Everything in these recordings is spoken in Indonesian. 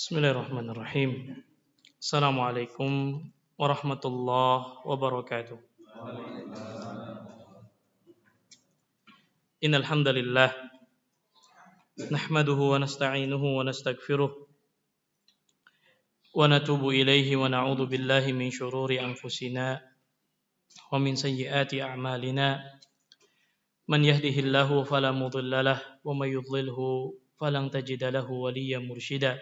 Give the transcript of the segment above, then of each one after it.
Bismillahirrahmanirrahim. Assalamualaikum warahmatullahi wabarakatuh. Innal hamdalillah nahmaduhu wa nasta'inuhu wa nastaghfiruh wa natubu ilaihi wa na'udzu billahi min syururi anfusina wa min sayyiati a'malina. Man yahdihillahu fala mudilla lahu wa may yudlilhu falan tajida lahu waliyyan mursyida.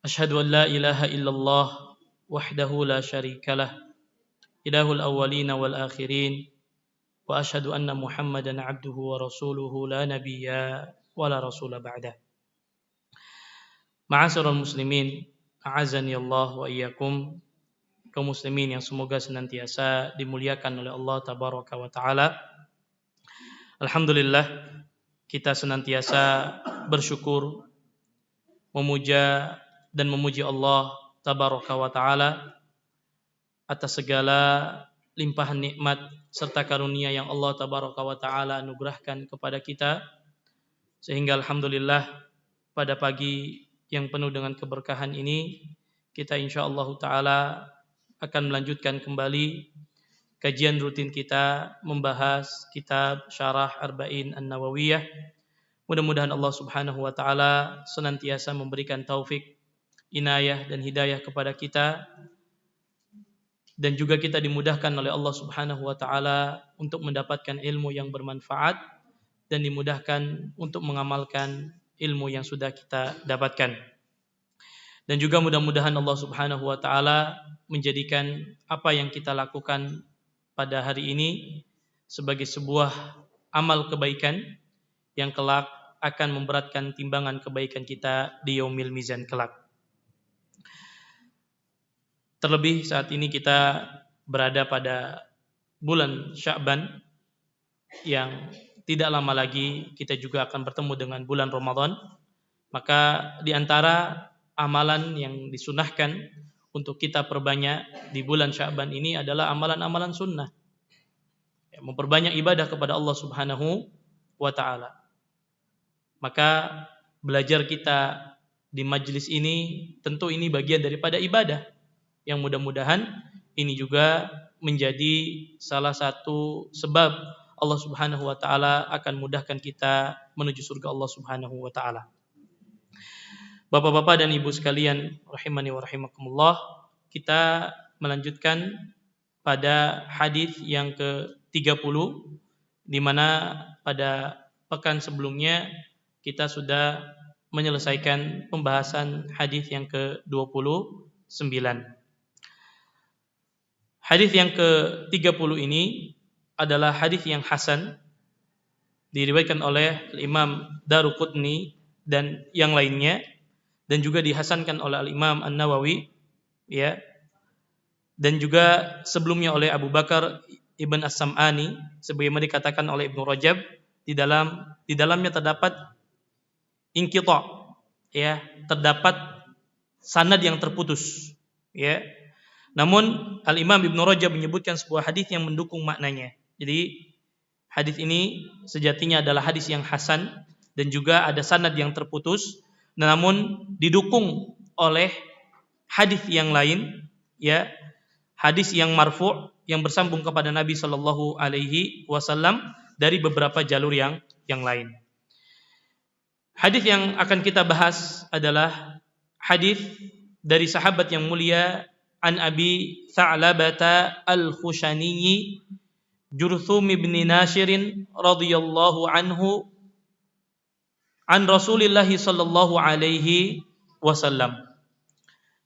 Asyhadu an la ilaha illallah wahdahu la syarika lah ilahul awwalina wal akhirin wa asyhadu anna Muhammadan abduhu wa rasuluhu la nabiyya wa la rasula ba'dah. Ma'asyiral muslimin, a'azani Allah wa iyyakum, kaum muslimin yang semoga senantiasa dimuliakan oleh Allah tabaraka wa taala. Alhamdulillah, kita senantiasa bersyukur, memuja dan memuji Allah tabaraka wa taala atas segala limpahan nikmat serta karunia yang Allah tabaraka wa taala anugerahkan kepada kita, sehingga alhamdulillah pada pagi yang penuh dengan keberkahan ini kita insyaallah taala akan melanjutkan kembali kajian rutin kita membahas kitab Syarah Arba'in An-Nawawiyah. Mudah-mudahan Allah Subhanahu wa taala senantiasa memberikan taufik, inayah dan hidayah kepada kita, dan juga kita dimudahkan oleh Allah Subhanahu wa taala untuk mendapatkan ilmu yang bermanfaat dan dimudahkan untuk mengamalkan ilmu yang sudah kita dapatkan. Dan juga mudah-mudahan Allah Subhanahu wa taala menjadikan apa yang kita lakukan pada hari ini sebagai sebuah amal kebaikan yang kelak akan memberatkan timbangan kebaikan kita di yaumil mizan kelak. Terlebih saat ini kita berada pada bulan Sya'ban yang tidak lama lagi kita juga akan bertemu dengan bulan Ramadan. Maka di antara amalan yang disunahkan untuk kita perbanyak di bulan Sya'ban ini adalah amalan-amalan sunnah. Memperbanyak ibadah kepada Allah Subhanahu wa taala. Maka belajar kita di majlis ini tentu ini bagian daripada ibadah yang mudah-mudahan ini juga menjadi salah satu sebab Allah Subhanahu wa taala akan mudahkan kita menuju surga Allah Subhanahu wa taala. Bapak-bapak dan ibu sekalian rahimani wa rahimakumullah, kita melanjutkan pada hadis yang ke-30 di mana pada pekan sebelumnya kita sudah menyelesaikan pembahasan hadis yang ke-29. Hadis yang ke-30 ini adalah hadis yang hasan, diriwayatkan oleh Imam Daruqutni dan yang lainnya, dan juga dihasankan oleh Imam An-Nawawi, ya. Dan juga sebelumnya oleh Abu Bakar Ibn As-Sam'ani, sebagaimana dikatakan oleh Ibnu Rajab, di dalamnya terdapat inqita', ya, terdapat sanad yang terputus, ya. Namun Al-Imam Ibnu Rajab menyebutkan sebuah hadis yang mendukung maknanya. Jadi hadis ini sejatinya adalah hadis yang hasan dan juga ada sanad yang terputus, namun didukung oleh hadis yang lain, ya, hadis yang marfu' yang bersambung kepada Nabi sallallahu alaihi wasallam dari beberapa jalur yang lain. Hadis yang akan kita bahas adalah hadis dari sahabat yang mulia An Abi Tha'labata Al-Khushani Jurthum ibn Nashir radhiyallahu anhu an Rasulillah sallallahu alaihi wasallam.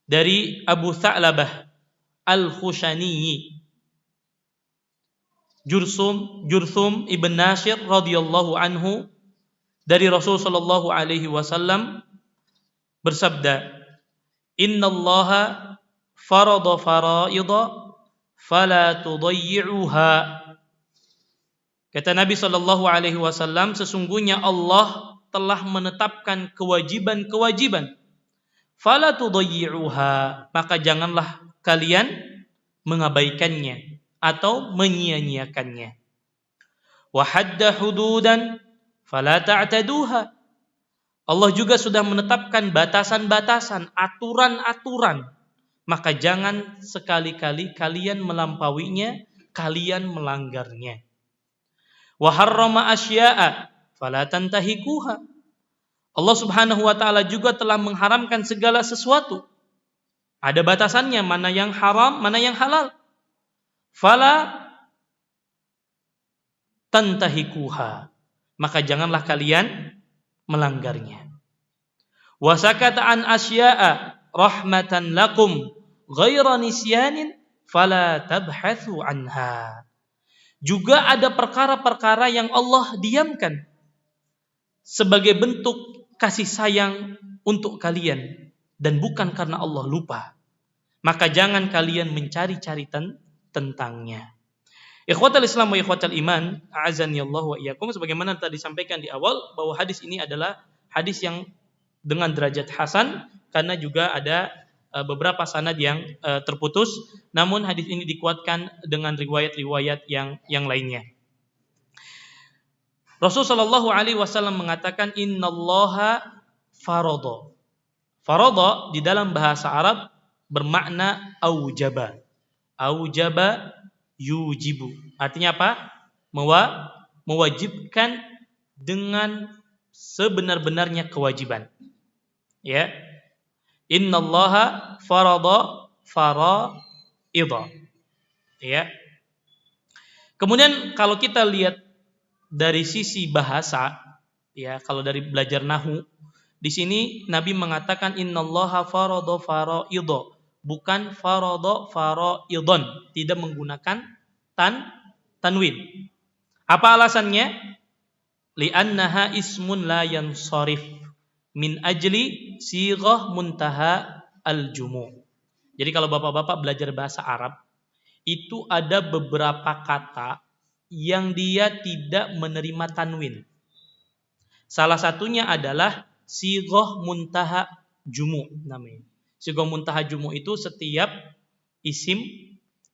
Dari Abu Tha'labah Al-Khushani Jurthum ibn Nashir radhiyallahu anhu dari Rasul sallallahu alaihi wasallam bersabda, "Innallaha farada faraida fala tudayyi'uha." Kata Nabi sallallahu alaihi wasallam, sesungguhnya Allah telah menetapkan kewajiban-kewajiban. Fala tudayyi'uha, maka janganlah kalian mengabaikannya atau menyia-nyiakannya. Wa hadda hududan fala ta'taduha, Allah juga sudah menetapkan batasan-batasan, aturan-aturan. Maka jangan sekali-kali kalian melampauinya, kalian melanggarnya. Wa harrama asya'a fala tantahikuha. Allah Subhanahu wa taala juga telah mengharamkan segala sesuatu. Ada batasannya, mana yang haram, mana yang halal. Fala tantahikuha. Maka janganlah kalian melanggarnya. Wa sakata an asya'a rahmatan lakum ghaira nisyanin fala tabhathu anha. Juga ada perkara-perkara yang Allah diamkan sebagai bentuk kasih sayang untuk kalian dan bukan karena Allah lupa. Maka jangan kalian mencari-cari tentangnya. Ikhwatal Islam wa ikhwatal iman, a'azani Allah wa iyyakum, sebagaimana tadi disampaikan di awal bahwa hadis ini adalah hadis yang dengan derajat hasan karena juga ada beberapa sanad yang terputus, namun hadis ini dikuatkan dengan riwayat-riwayat yang lainnya. Rasulullah sallallahu alaihi wasallam mengatakan innallaha farada. Farada di dalam bahasa Arab bermakna aujaba. Aujaba yujibu. Artinya apa? Mewajibkan dengan sebenar-benarnya kewajiban. Ya. Innallaha farada faraidha. Ya. Kemudian kalau kita lihat dari sisi bahasa, ya, kalau dari belajar nahwu, di sini Nabi mengatakan innallaha farada faraidha, bukan farada faraidon, tidak menggunakan tanwin. Apa alasannya? Li'annaha ismun la yansarif min ajli sighah muntaha al-jumu'. Jadi kalau bapak-bapak belajar bahasa Arab, itu ada beberapa kata yang dia tidak menerima tanwin. Salah satunya adalah sighah muntaha jumu' namanya. Sighah muntaha jumu' itu setiap isim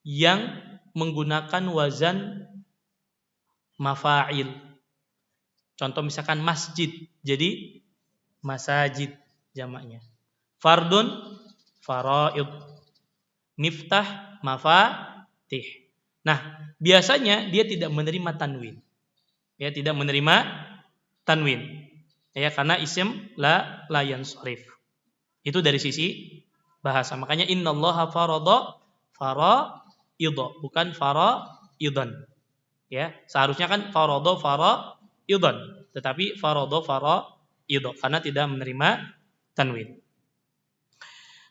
yang menggunakan wazan mafa'il. Contoh misalkan masjid, jadi masajid jamaknya. Fardun faraid. Miftah mafatih. Nah, biasanya dia tidak menerima tanwin. Ya, tidak menerima tanwin. Ya, karena isim la yansharif. Itu dari sisi bahasa. Makanya innallaha farada faraidha, bukan faraidan. Ya, seharusnya kan farada faraidan, tetapi farada faraidha karena tidak menerima tanwin.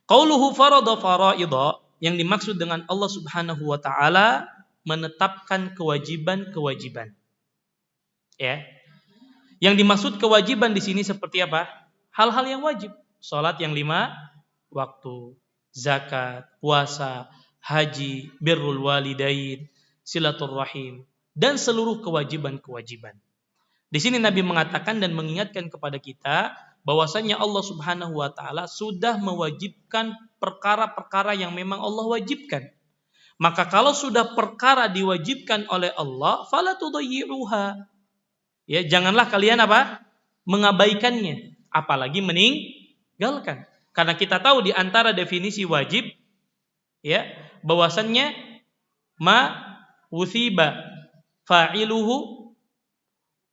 Qauluhu farada faraidha, yang dimaksud dengan Allah Subhanahu wa taala menetapkan kewajiban-kewajiban. Ya. Yang dimaksud kewajiban di sini seperti apa? Hal-hal yang wajib. Salat yang 5 waktu, zakat, puasa, haji, birrul walidain, silaturrahim, dan seluruh kewajiban-kewajiban. Di sini Nabi mengatakan dan mengingatkan kepada kita bahwasanya Allah Subhanahu wa taala sudah mewajibkan perkara-perkara yang memang Allah wajibkan. Maka kalau sudah perkara diwajibkan oleh Allah, fala tudayyi'uha. Ya, janganlah kalian apa? Mengabaikannya, apalagi meninggalkan. Karena kita tahu di antara definisi wajib, ya, bahwasannya ma wuthiba fa'iluhu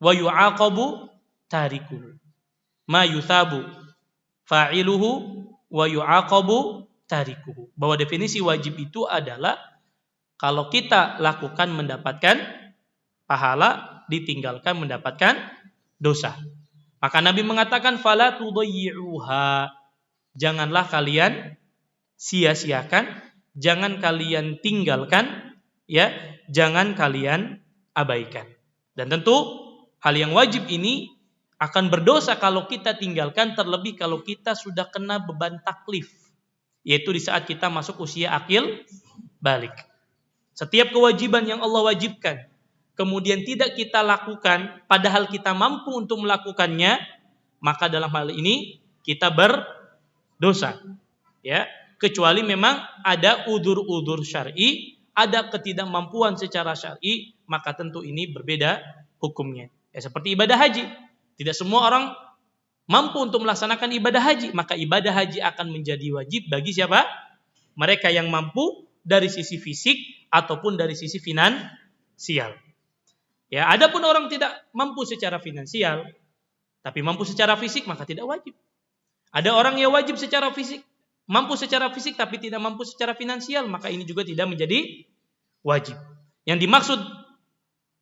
wa yu'aqabu tarikuhu. Ma yuthabu fa'iluhu wa yu'aqabu tarikuhu. Bahwa definisi wajib itu adalah kalau kita lakukan mendapatkan pahala, ditinggalkan mendapatkan dosa. Maka Nabi mengatakan fala tudayyi'uha. Janganlah kalian sia-siakan, jangan kalian tinggalkan, ya, jangan kalian abaikan. Dan tentu hal yang wajib ini akan berdosa kalau kita tinggalkan, terlebih kalau kita sudah kena beban taklif, yaitu di saat kita masuk usia akil balik. Setiap kewajiban yang Allah wajibkan, kemudian tidak kita lakukan, padahal kita mampu untuk melakukannya, maka dalam hal ini kita berdosa. Ya, kecuali memang ada udzur-udzur syar'i, ada ketidakmampuan secara syar'i, maka tentu ini berbeda hukumnya. Ya, seperti ibadah haji. Tidak semua orang mampu untuk melaksanakan ibadah haji, maka ibadah haji akan menjadi wajib bagi siapa? Mereka yang mampu dari sisi fisik ataupun dari sisi finansial. Ya, adapun orang tidak mampu secara finansial tapi mampu secara fisik, maka tidak wajib. Ada orang yang wajib secara fisik, mampu secara fisik tapi tidak mampu secara finansial, maka ini juga tidak menjadi wajib. Yang dimaksud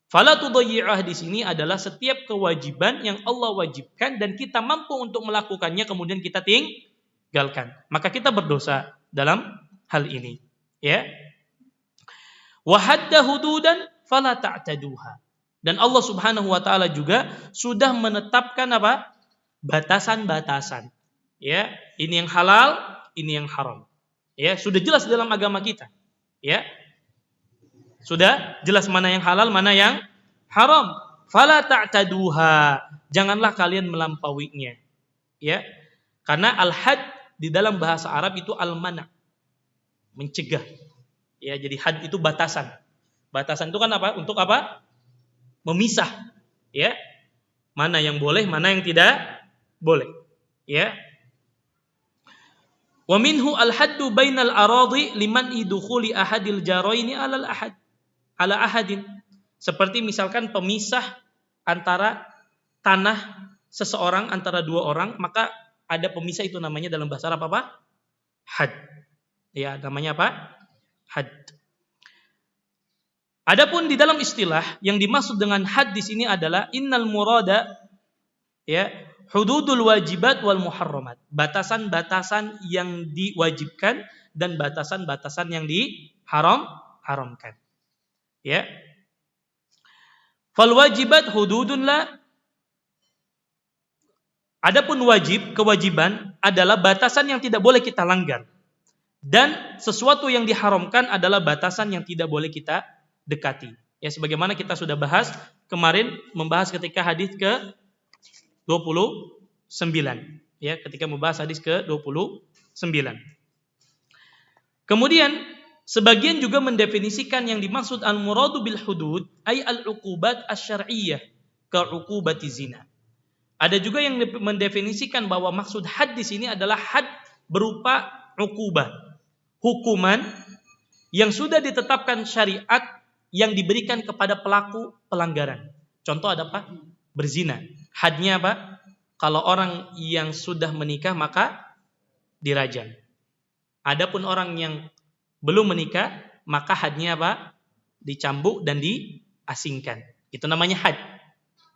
fala tudayyi'ah di sini adalah setiap kewajiban yang Allah wajibkan dan kita mampu untuk melakukannya kemudian kita tinggalkan, maka kita berdosa dalam hal ini. Ya. Wa hadda hududan fala ta'taduha. Dan Allah Subhanahu wa taala juga sudah menetapkan apa? Batasan-batasan. Ya, ini yang halal, ini yang haram. Ya, sudah jelas dalam agama kita. Ya. Sudah jelas mana yang halal, mana yang haram. Fala ta'taduha. Janganlah kalian melampauinya. Ya. Karena al-had di dalam bahasa Arab itu al-mana', mencegah. Ya, jadi had itu batasan. Batasan itu kan apa? Untuk apa? Memisah. Ya. Mana yang boleh, mana yang tidak boleh. Ya. Wa minhu al-haddu bainal aradi liman idukhuli ahadil jaraini ala ahadin. Seperti misalkan pemisah antara tanah seseorang antara dua orang, maka ada pemisah itu namanya dalam bahasa Arab apa? Had. Ya, namanya apa? Had. Adapun di dalam istilah yang dimaksud dengan had di sini adalah innal murada, ya, hududul wajibat wal muharramat. Batasan-batasan yang diwajibkan dan batasan-batasan yang diharamkan. Ya. Fal wajibat hududun la. Adapun wajib, kewajiban adalah batasan yang tidak boleh kita langgar. Dan sesuatu yang diharamkan adalah batasan yang tidak boleh kita dekati. Ya, sebagaimana kita sudah bahas kemarin, membahas ketika hadis ke 29. Ya, ketika membahas hadis ke 29. Kemudian sebagian juga mendefinisikan yang dimaksud al-muradu bil hudud ay al-uqubat asy-syar'iyyah ka uqubati zina. Ada juga yang mendefinisikan bahwa maksud had di sini adalah had berupa uqubah, hukuman yang sudah ditetapkan syariat yang diberikan kepada pelaku pelanggaran. Contoh ada apa? Berzina. Hadnya apa? Kalau orang yang sudah menikah maka dirajam. Adapun orang yang belum menikah maka hadnya apa? Dicambuk dan diasingkan. Itu namanya had.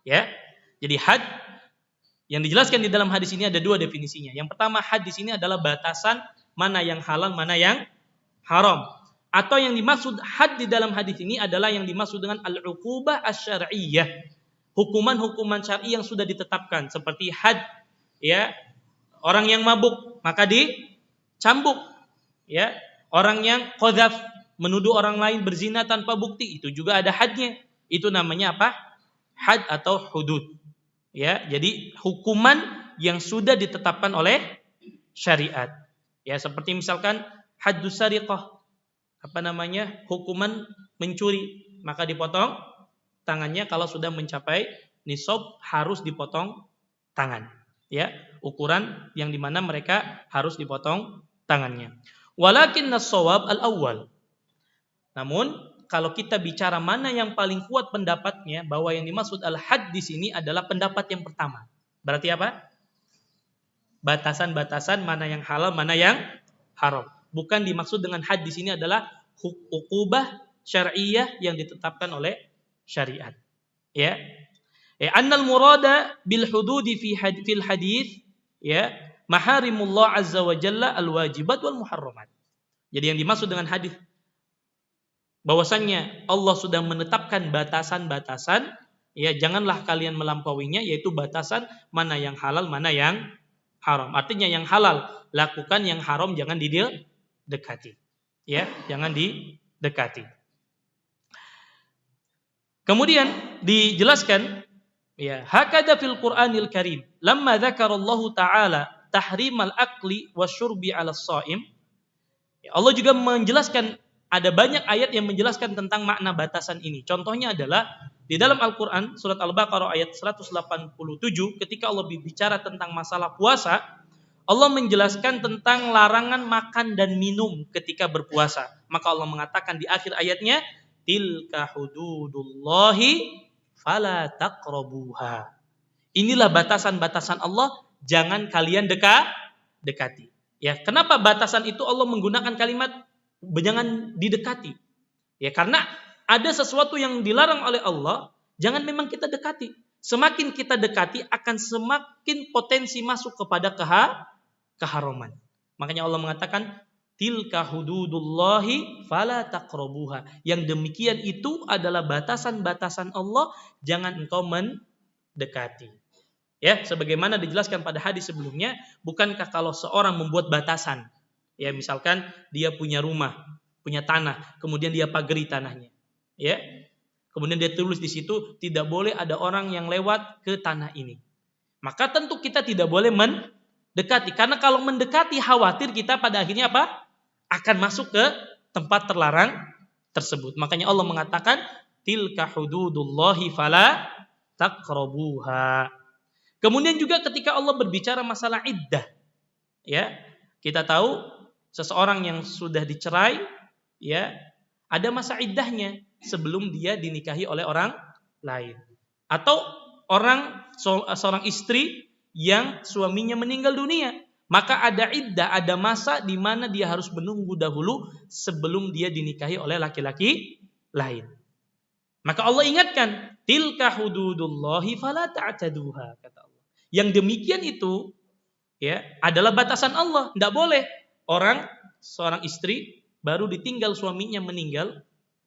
Ya. Jadi had yang dijelaskan di dalam hadis ini ada dua definisinya. Yang pertama, had di sini adalah batasan mana yang halal, mana yang haram. Atau yang dimaksud had di dalam hadis ini adalah yang dimaksud dengan al-uqubah asy-syar'iyyah. Hukuman-hukuman syar'i yang sudah ditetapkan, seperti had, ya, orang yang mabuk maka dicambuk, ya. Orang yang qadzaf, menuduh orang lain berzina tanpa bukti, itu juga ada hadnya. Itu namanya apa? Had atau hudud. Ya, jadi hukuman yang sudah ditetapkan oleh syariat. Ya, seperti misalkan haddus sariqah, hukuman mencuri, maka dipotong tangannya kalau sudah mencapai nisab harus dipotong tangan. Ya, ukuran yang dimana mereka harus dipotong tangannya. Walakinnas shawab al-awwal. Namun kalau kita bicara mana yang paling kuat pendapatnya, bahwa yang dimaksud al-had di sini adalah pendapat yang pertama. Berarti apa? Batasan-batasan mana yang halal, mana yang haram. Bukan dimaksud dengan had di sini adalah uqubah syar'iyyah yang ditetapkan oleh syariat. Ya. Annal murada bil hududi fil hadis, ya, maharimullah azza wa jalla al wajibat wal muharramat. Jadi yang dimaksud dengan hadis bahwasannya Allah sudah menetapkan batasan-batasan, ya, janganlah kalian melampauinya, yaitu batasan mana yang halal, mana yang haram. Artinya yang halal lakukan, yang haram jangan didekati. Ya, jangan didekati. Kemudian dijelaskan, ya, hakada fil Qur'anil Karim lamma dzakarallahu ta'ala tahrimal akli wasyurbi 'ala shaim. Ya, Allah juga menjelaskan ada banyak ayat yang menjelaskan tentang makna batasan ini. Contohnya adalah di dalam Al-Quran surat Al-Baqarah ayat 187 ketika Allah berbicara tentang masalah puasa, Allah menjelaskan tentang larangan makan dan minum ketika berpuasa. Maka Allah mengatakan di akhir ayatnya, tilka hududullahi fala taqrabuha. Inilah batasan-batasan Allah, jangan kalian dekati. Ya, kenapa batasan itu Allah menggunakan kalimat jangan didekati? Ya, karena ada sesuatu yang dilarang oleh Allah, jangan memang kita dekati. Semakin kita dekati akan semakin potensi masuk kepada keharaman. Makanya Allah mengatakan tilka hududullahi fala taqrabuha. Yang demikian itu adalah batasan-batasan Allah, jangan engkau mendekati. Ya, sebagaimana dijelaskan pada hadis sebelumnya, bukankah kalau seorang membuat batasan, ya misalkan dia punya rumah, punya tanah, kemudian dia pagari tanahnya, ya, kemudian dia tulis di situ tidak boleh ada orang yang lewat ke tanah ini, maka tentu kita tidak boleh mendekati, karena kalau mendekati khawatir kita pada akhirnya apa? Akan masuk ke tempat terlarang tersebut. Makanya Allah mengatakan tilka hududullahi fala taqrabuha. Kemudian juga ketika Allah berbicara masalah iddah, ya, kita tahu seseorang yang sudah dicerai, ya, ada masa iddahnya sebelum dia dinikahi oleh orang lain. Atau seorang istri yang suaminya meninggal dunia, maka ada iddah, ada masa di mana dia harus menunggu dahulu sebelum dia dinikahi oleh laki-laki lain. Maka Allah ingatkan, tilka hududullahi fala ta'taduha, kata Allah. Yang demikian itu, ya, adalah batasan Allah. Tidak boleh seorang istri baru ditinggal suaminya meninggal,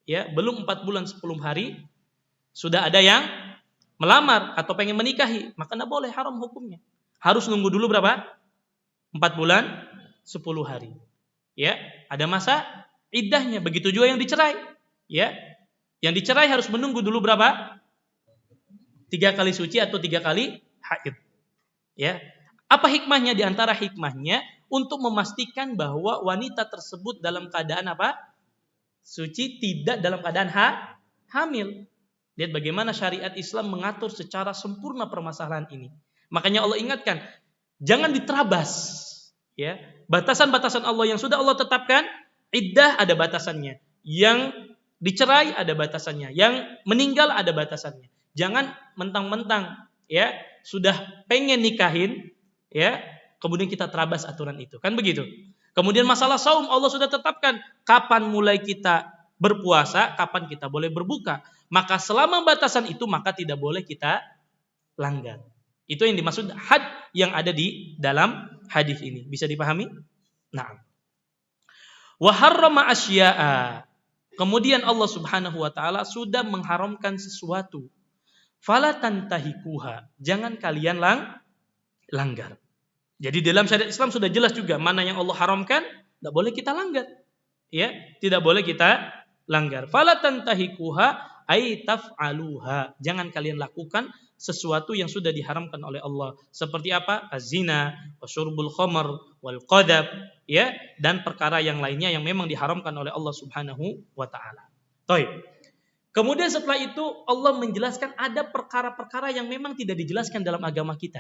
ya, belum 4 bulan 10 hari sudah ada yang melamar atau pengen menikahi, maka tidak boleh, haram hukumnya. Harus nunggu dulu berapa? 4 bulan 10 hari. Ya, ada masa iddahnya. Begitu juga yang dicerai, ya. Yang dicerai harus menunggu dulu berapa? 3 kali suci atau 3 kali haid. Ya, apa hikmahnya? Di antara hikmahnya untuk memastikan bahwa wanita tersebut dalam keadaan apa? Suci, tidak dalam keadaan hamil. Lihat bagaimana syariat Islam mengatur secara sempurna permasalahan ini. Makanya Allah ingatkan, jangan diterabas. Ya, batasan-batasan Allah yang sudah Allah tetapkan, iddah ada batasannya. Yang dicerai ada batasannya. Yang meninggal ada batasannya. Jangan mentang-mentang, ya, sudah pengen nikahin, ya, kemudian kita terabas aturan itu, kan begitu. Kemudian masalah saum, Allah sudah tetapkan kapan mulai kita berpuasa, kapan kita boleh berbuka. Maka selama batasan itu, maka tidak boleh kita langgar. Itu yang dimaksud had yang ada di dalam hadis ini. Bisa dipahami? Naam. Wa harrama asya'a. Kemudian Allah Subhanahu wa taala sudah mengharamkan sesuatu. Fala tantahikuha, jangan kalian langgar. Jadi dalam syariat Islam sudah jelas juga mana yang Allah haramkan, tidak boleh kita langgar. Ya, tidak boleh kita langgar. Fala tantahikuha ay taf'aluha, jangan kalian lakukan sesuatu yang sudah diharamkan oleh Allah. Seperti apa? Az-zina, wasyurbul khamr, wal qadab, ya, dan perkara yang lainnya yang memang diharamkan oleh Allah Subhanahu wa taala. Baik. Kemudian setelah itu Allah menjelaskan ada perkara-perkara yang memang tidak dijelaskan dalam agama kita.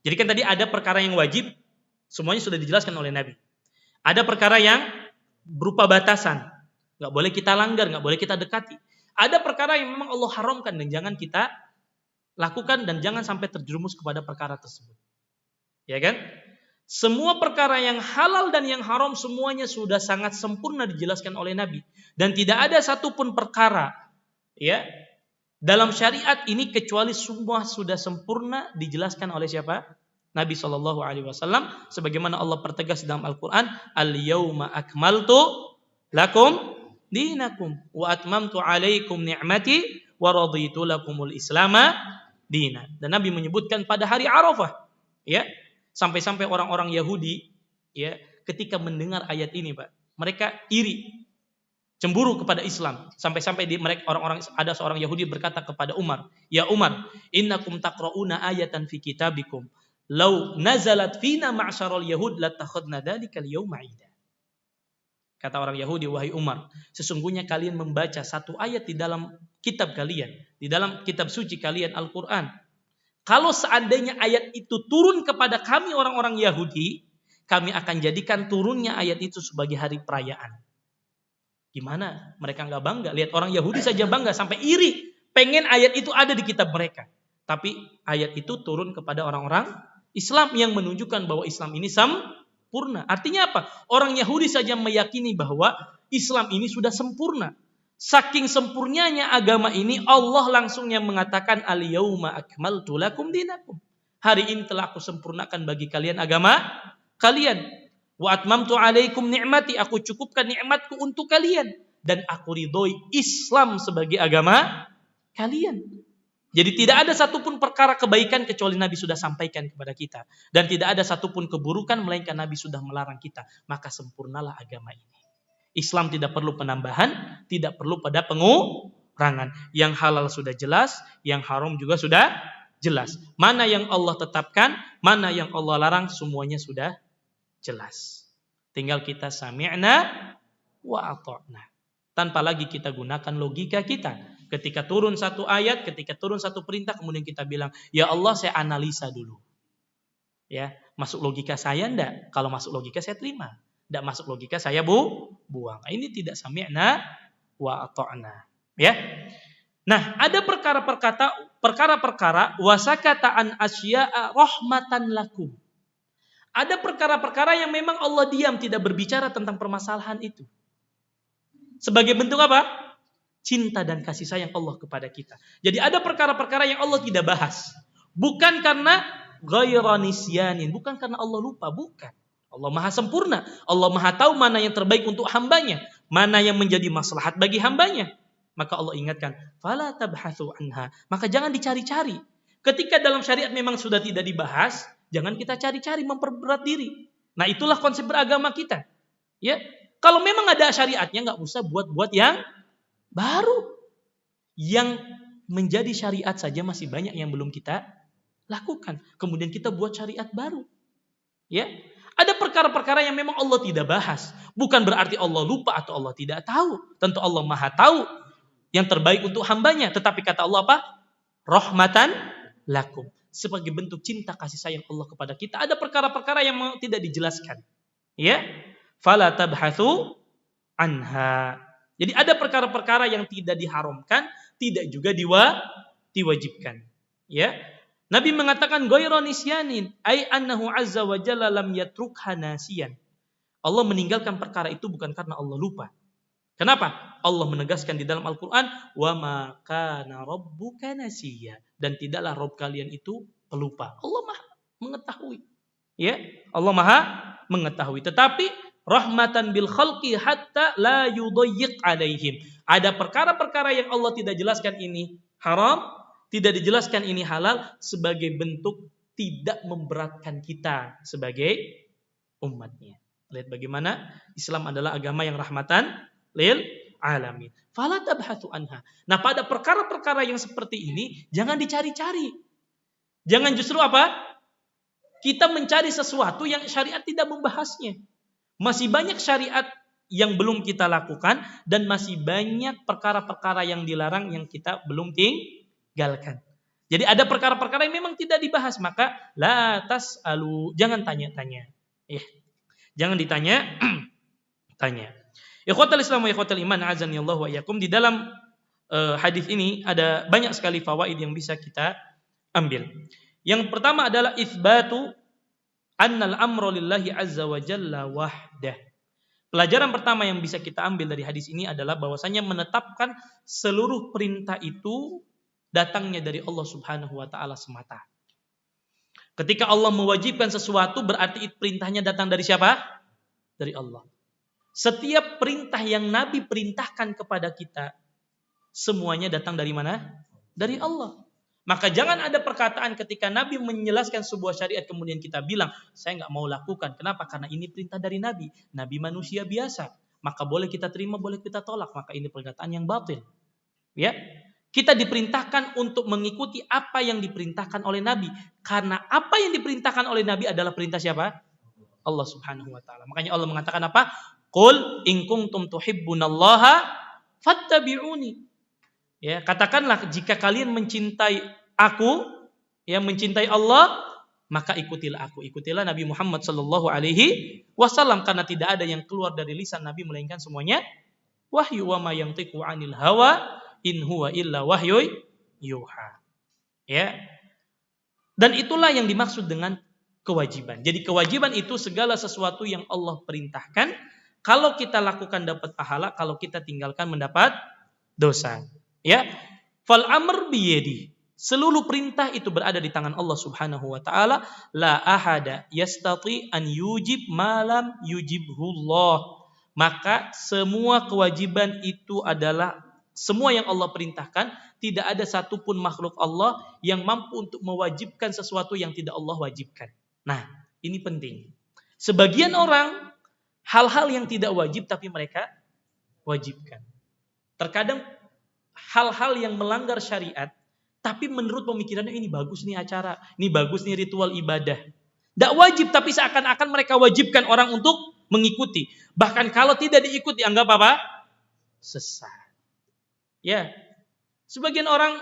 Jadi kan tadi ada perkara yang wajib, semuanya sudah dijelaskan oleh Nabi. Ada perkara yang berupa batasan, nggak boleh kita langgar, nggak boleh kita dekati. Ada perkara yang memang Allah haramkan dan jangan kita lakukan dan jangan sampai terjerumus kepada perkara tersebut. Ya kan? Semua perkara yang halal dan yang haram semuanya sudah sangat sempurna dijelaskan oleh Nabi. Dan tidak ada satupun perkara, ya, dalam syariat ini kecuali semua sudah sempurna dijelaskan oleh siapa? Nabi SAW. Sebagaimana Allah pertegas dalam Al-Quran, Al-yawma akmaltu lakum dinakum wa atmamtu alaikum ni'mati wa raditu lakumul islama dina. Dan Nabi menyebutkan pada hari Arafah, ya, sampai-sampai orang-orang Yahudi, ya, ketika mendengar ayat ini, Pak, mereka iri, cemburu kepada Islam. Sampai-sampai ada seorang Yahudi berkata kepada Umar, "Ya Umar, innakum taqra'una ayatan fi kitabikum, law nazalat fina ma'syaral yahud latakhadna dzalikal yawma 'ida." Kata orang Yahudi, wahai Umar, sesungguhnya kalian membaca satu ayat di dalam kitab kalian, di dalam kitab suci kalian Al-Quran. Kalau seandainya ayat itu turun kepada kami orang-orang Yahudi, kami akan jadikan turunnya ayat itu sebagai hari perayaan. Gimana? Mereka nggak bangga. Lihat orang Yahudi saja bangga sampai iri. Pengen ayat itu ada di kitab mereka. Tapi ayat itu turun kepada orang-orang Islam yang menunjukkan bahwa Islam ini sempurna. Artinya apa? Orang Yahudi saja meyakini bahwa Islam ini sudah sempurna. Saking sempurnanya agama ini, Allah langsung yang mengatakan al-yauma akmaltu lakum dinakum. Hari ini telah aku sempurnakan bagi kalian agama kalian. Wa atmamtu alaikum ni'mati, aku cukupkan nikmatku untuk kalian dan aku ridhoi Islam sebagai agama kalian. Jadi tidak ada satupun perkara kebaikan kecuali Nabi sudah sampaikan kepada kita. Dan tidak ada satupun keburukan melainkan Nabi sudah melarang kita. Maka sempurnalah agama ini. Islam tidak perlu penambahan, tidak perlu pada pengurangan. Yang halal sudah jelas, yang haram juga sudah jelas. Mana yang Allah tetapkan, mana yang Allah larang, semuanya sudah jelas. Tinggal kita sami'na wa ata'na. Tanpa lagi kita gunakan logika kita. Ketika turun satu ayat, ketika turun satu perintah, kemudian kita bilang, ya Allah saya analisa dulu. Ya, masuk logika saya enggak? Kalau masuk logika saya terima. Enggak masuk logika saya buang. Ini tidak sami'na wa ata'na. Ya. Nah, ada perkara-perkara wasakata an asya'a rahmatan lakum. Ada perkara-perkara yang memang Allah diam tidak berbicara tentang permasalahan itu. Sebagai bentuk apa? Cinta dan kasih sayang Allah kepada kita. Jadi ada perkara-perkara yang Allah tidak bahas. Bukan karena ghayra nisyanin, bukan karena Allah lupa, bukan. Allah Maha sempurna. Allah Maha tahu mana yang terbaik untuk hambanya, mana yang menjadi maslahat bagi hambanya. Maka Allah ingatkan, fala tabhatsu anha. Maka jangan dicari-cari. Ketika dalam syariat memang sudah tidak dibahas, jangan kita cari-cari memperberat diri. Nah, itulah konsep beragama kita. Ya, kalau memang ada syariatnya, nggak usah buat-buat yang baru. Yang menjadi syariat saja masih banyak yang belum kita lakukan. Kemudian kita buat syariat baru. Ya, ada perkara-perkara yang memang Allah tidak bahas. Bukan berarti Allah lupa atau Allah tidak tahu. Tentu Allah Maha tahu yang terbaik untuk hambanya. Tetapi kata Allah apa? Rahmatan lakum. Sebagai bentuk cinta kasih sayang Allah kepada kita. Ada perkara-perkara yang tidak dijelaskan. Ya, fala tabhatsu anha. Jadi ada perkara-perkara yang tidak diharamkan, tidak juga diwajibkan. Ya. Nabi mengatakan ghayra nisyanin, ai annahu azza wa jalla lam yatrukha nasiyan. Allah meninggalkan perkara itu bukan karena Allah lupa. Kenapa? Allah menegaskan di dalam Al-Qur'an, wa ma kana rabbuka nasiya, dan tidaklah Rabb kalian itu pelupa. Allah Maha mengetahui. Ya, Allah Maha mengetahui. Tetapi rahmatan bil khalqi hatta la yudayyiq alaihim. Ada perkara-perkara yang Allah tidak jelaskan ini haram, tidak dijelaskan ini halal sebagai bentuk tidak memberatkan kita sebagai umatnya. Lihat bagaimana Islam adalah agama yang rahmatan lil alamin. Fala tabhatsu anha. Nah, pada perkara-perkara yang seperti ini jangan dicari-cari. Jangan justru apa? Kita mencari sesuatu yang syariat tidak membahasnya. Masih banyak syariat yang belum kita lakukan dan masih banyak perkara-perkara yang dilarang yang kita belum tinggalkan. Jadi ada perkara-perkara yang memang tidak dibahas, maka la tas'alu, jangan tanya-tanya. Jangan ditanya tanya. Ikhwatal Islam wa ikhwatal iman, azanillahu wa iyyakum. Di dalam hadis ini ada banyak sekali fawaid yang bisa kita ambil. Yang pertama adalah itsbatu annal amru lillahi azza wa jalla wahdah. Pelajaran pertama yang bisa kita ambil dari hadis ini adalah bahwasanya menetapkan seluruh perintah itu datangnya dari Allah Subhanahu wa taala semata. Ketika Allah mewajibkan sesuatu berarti perintahnya datang dari siapa? Dari Allah. Setiap perintah yang Nabi perintahkan kepada kita semuanya datang dari mana? Dari Allah. Maka jangan ada perkataan ketika Nabi menjelaskan sebuah syariat kemudian kita bilang, saya nggak mau lakukan. Kenapa? Karena ini perintah dari Nabi. Nabi manusia biasa. Maka boleh kita terima, boleh kita tolak. Maka ini perkataan yang batil. Ya, kita diperintahkan untuk mengikuti apa yang diperintahkan oleh Nabi. Karena apa yang diperintahkan oleh Nabi adalah perintah siapa? Allah Subhanahu wa taala. Makanya Allah mengatakan apa? Qul in kuntum tuhibbunallaha fattabi'uni. Ya, katakanlah jika kalian mencintai aku, ya mencintai Allah, maka ikutilah aku. Ikutilah Nabi Muhammad sallallahu alaihi wasallam karena tidak ada yang keluar dari lisan Nabi melainkan semuanya wahyu. Wa ma yantiqu 'anil hawa in huwa illa wahyu yuha. Ya. Dan itulah yang dimaksud dengan kewajiban. Jadi kewajiban itu segala sesuatu yang Allah perintahkan, kalau kita lakukan dapat pahala, kalau kita tinggalkan mendapat dosa. Ya. Fal amr biyadi. Seluruh perintah itu berada di tangan Allah Subhanahu wa taala. La ahada yastati an yujib malam yujibhullah. Maka semua kewajiban itu adalah semua yang Allah perintahkan, tidak ada satupun makhluk Allah yang mampu untuk mewajibkan sesuatu yang tidak Allah wajibkan. Nah, ini penting. Sebagian orang hal-hal yang tidak wajib tapi mereka wajibkan. Terkadang hal-hal yang melanggar syariat tapi menurut pemikirannya ini bagus nih acara, ini bagus nih ritual ibadah. Tidak wajib tapi seakan-akan mereka wajibkan orang untuk mengikuti. Bahkan kalau tidak diikuti anggap apa? Sesat. Ya. Sebagian orang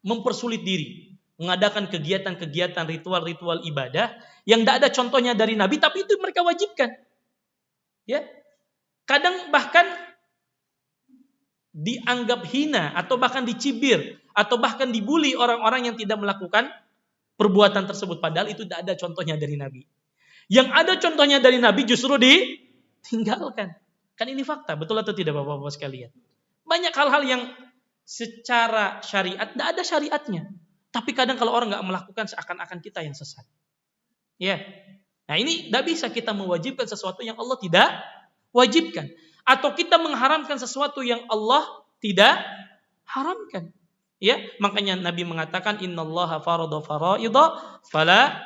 mempersulit diri, mengadakan kegiatan-kegiatan ritual-ritual ibadah yang tidak ada contohnya dari Nabi tapi itu mereka wajibkan. Ya. Kadang bahkan dianggap hina atau bahkan dicibir atau bahkan dibuli orang-orang yang tidak melakukan perbuatan tersebut padahal itu tidak ada contohnya dari Nabi. Yang ada contohnya dari Nabi justru ditinggalkan. Kan ini fakta, betul atau tidak Bapak-bapak sekalian? Banyak hal-hal yang secara syariat tidak ada syariatnya. Tapi kadang kalau orang nggak melakukan seakan-akan kita yang sesat. Ya. Nah, ini tidak bisa kita mewajibkan sesuatu yang Allah tidak wajibkan. Atau kita mengharamkan sesuatu yang Allah tidak haramkan. Ya, makanya Nabi mengatakan innallaha farada faraida fala